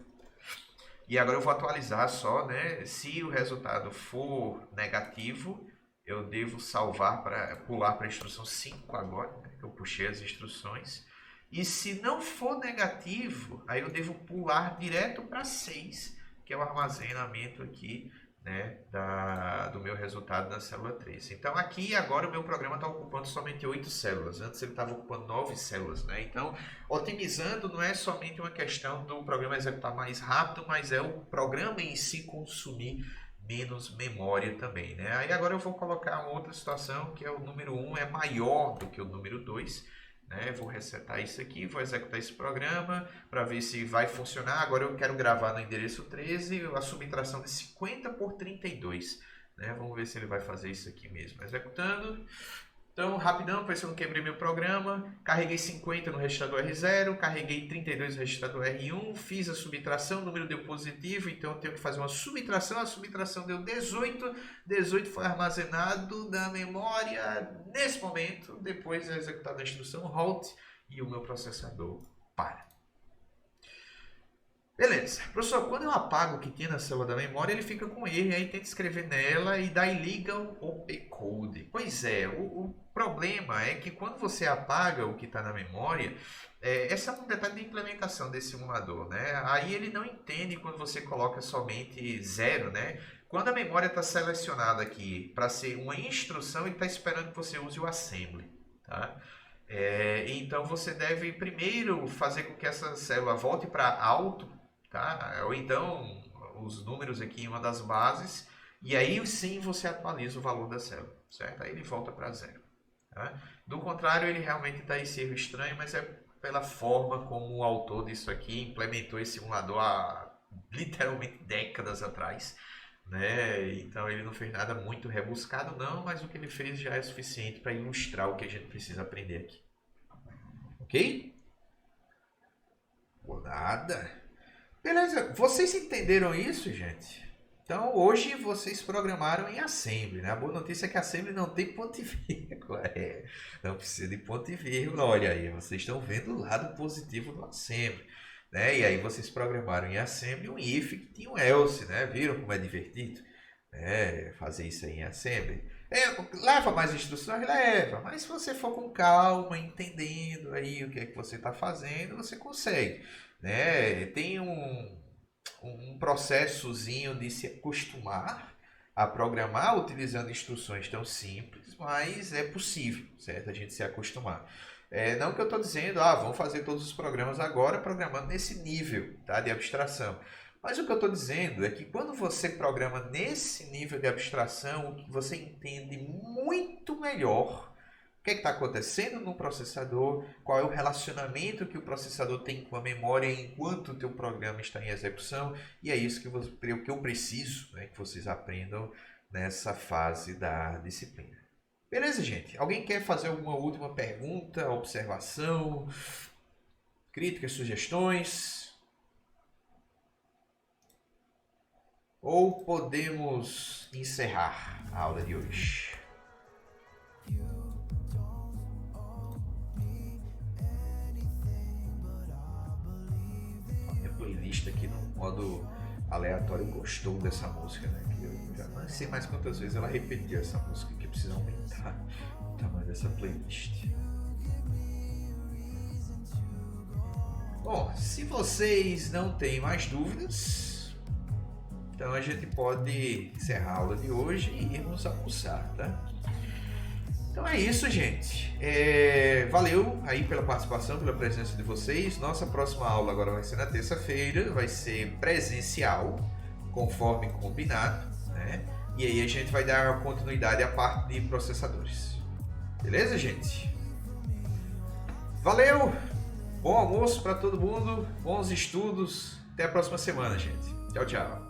E agora eu vou atualizar só, né? Se o resultado for negativo, eu devo salvar para pular para a instrução 5 agora, né? Eu puxei as instruções. E se não for negativo, aí eu devo pular direto para 6, que é o armazenamento aqui, né, do meu resultado na célula 3. Então aqui agora o meu programa está ocupando somente 8 células. Antes ele estava ocupando 9 células. Né? Então, otimizando não é somente uma questão do programa executar mais rápido, mas é o programa em si consumir menos memória também. Né? Aí agora eu vou colocar uma outra situação, que é o número 1 é maior do que o número 2. Né? Vou resetar isso aqui, vou executar esse programa para ver se vai funcionar. Agora eu quero gravar no endereço 13 a subtração de 50 por 32. Né? Vamos ver se ele vai fazer isso aqui mesmo. Executando. Então, rapidão, para ver se eu não quebrei meu programa. Carreguei 50 no registrador R0, carreguei 32 no registrador R1, fiz a subtração, o número deu positivo, então eu tenho que fazer uma subtração. A subtração deu 18, 18 foi armazenado na memória nesse momento, depois é executada a instrução halt e o meu processador para. Beleza. Professor, quando eu apago o que tinha na célula da memória, ele fica com erro, aí tenta escrever nela e daí liga o opcode. Pois é, o problema é que quando você apaga o que está na memória, esse é um detalhe de implementação desse simulador, né? Aí ele não entende quando você coloca somente 0, né? Quando a memória está selecionada aqui para ser uma instrução, ele está esperando que você use o assembly, tá? Então você deve primeiro fazer com que essa célula volte para alto, tá? Ou então os números aqui em uma das bases, e aí sim você atualiza o valor da célula, certo? Aí ele volta para 0. Tá? Do contrário, ele realmente dá esse erro estranho, mas é pela forma como o autor disso aqui implementou esse simulador há literalmente décadas atrás. Né? Então ele não fez nada muito rebuscado não, mas o que ele fez já é suficiente para ilustrar o que a gente precisa aprender aqui. Ok? Por nada. Beleza, vocês entenderam isso, gente? Então hoje vocês programaram em Assembly, né? A boa notícia é que Assembly não tem ponto e vírgula. Não precisa de ponto e vírgula. Olha aí, vocês estão vendo o lado positivo do Assembly. Né? E aí vocês programaram em Assembly um if que tinha um else, né? Viram como é divertido? Fazer isso aí em Assembly. Leva mais instruções? Leva. Mas se você for com calma, entendendo aí o que é que você está fazendo, você consegue. Né? Tem um processozinho de se acostumar a programar utilizando instruções tão simples, mas é possível, certo? A gente se acostumar. Não que eu estou dizendo, vamos fazer todos os programas agora programando nesse nível, tá, de abstração. Mas o que eu estou dizendo é que quando você programa nesse nível de abstração, você entende muito melhor o que está acontecendo no processador, qual é o relacionamento que o processador tem com a memória enquanto o teu programa está em execução, e é isso que eu preciso, né, que vocês aprendam nessa fase da disciplina. Beleza, gente? Alguém quer fazer alguma última pergunta, observação, críticas, sugestões? Ou podemos encerrar a aula de hoje? A minha playlist aqui no modo aleatório gostou dessa música, né? Eu já não sei mais quantas vezes ela repetiu essa música, que precisa aumentar o tamanho dessa playlist. Bom, se vocês não têm mais dúvidas, então a gente pode encerrar a aula de hoje e irmos almoçar, tá? Então é isso, gente. Valeu aí pela participação, pela presença de vocês. Nossa próxima aula agora vai ser na terça-feira, vai ser presencial, conforme combinado, né? E aí a gente vai dar continuidade à parte de processadores. Beleza, gente? Valeu! Bom almoço para todo mundo, bons estudos. Até a próxima semana, gente. Tchau, tchau.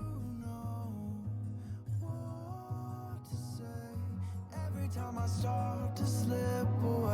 Time I start to slip away.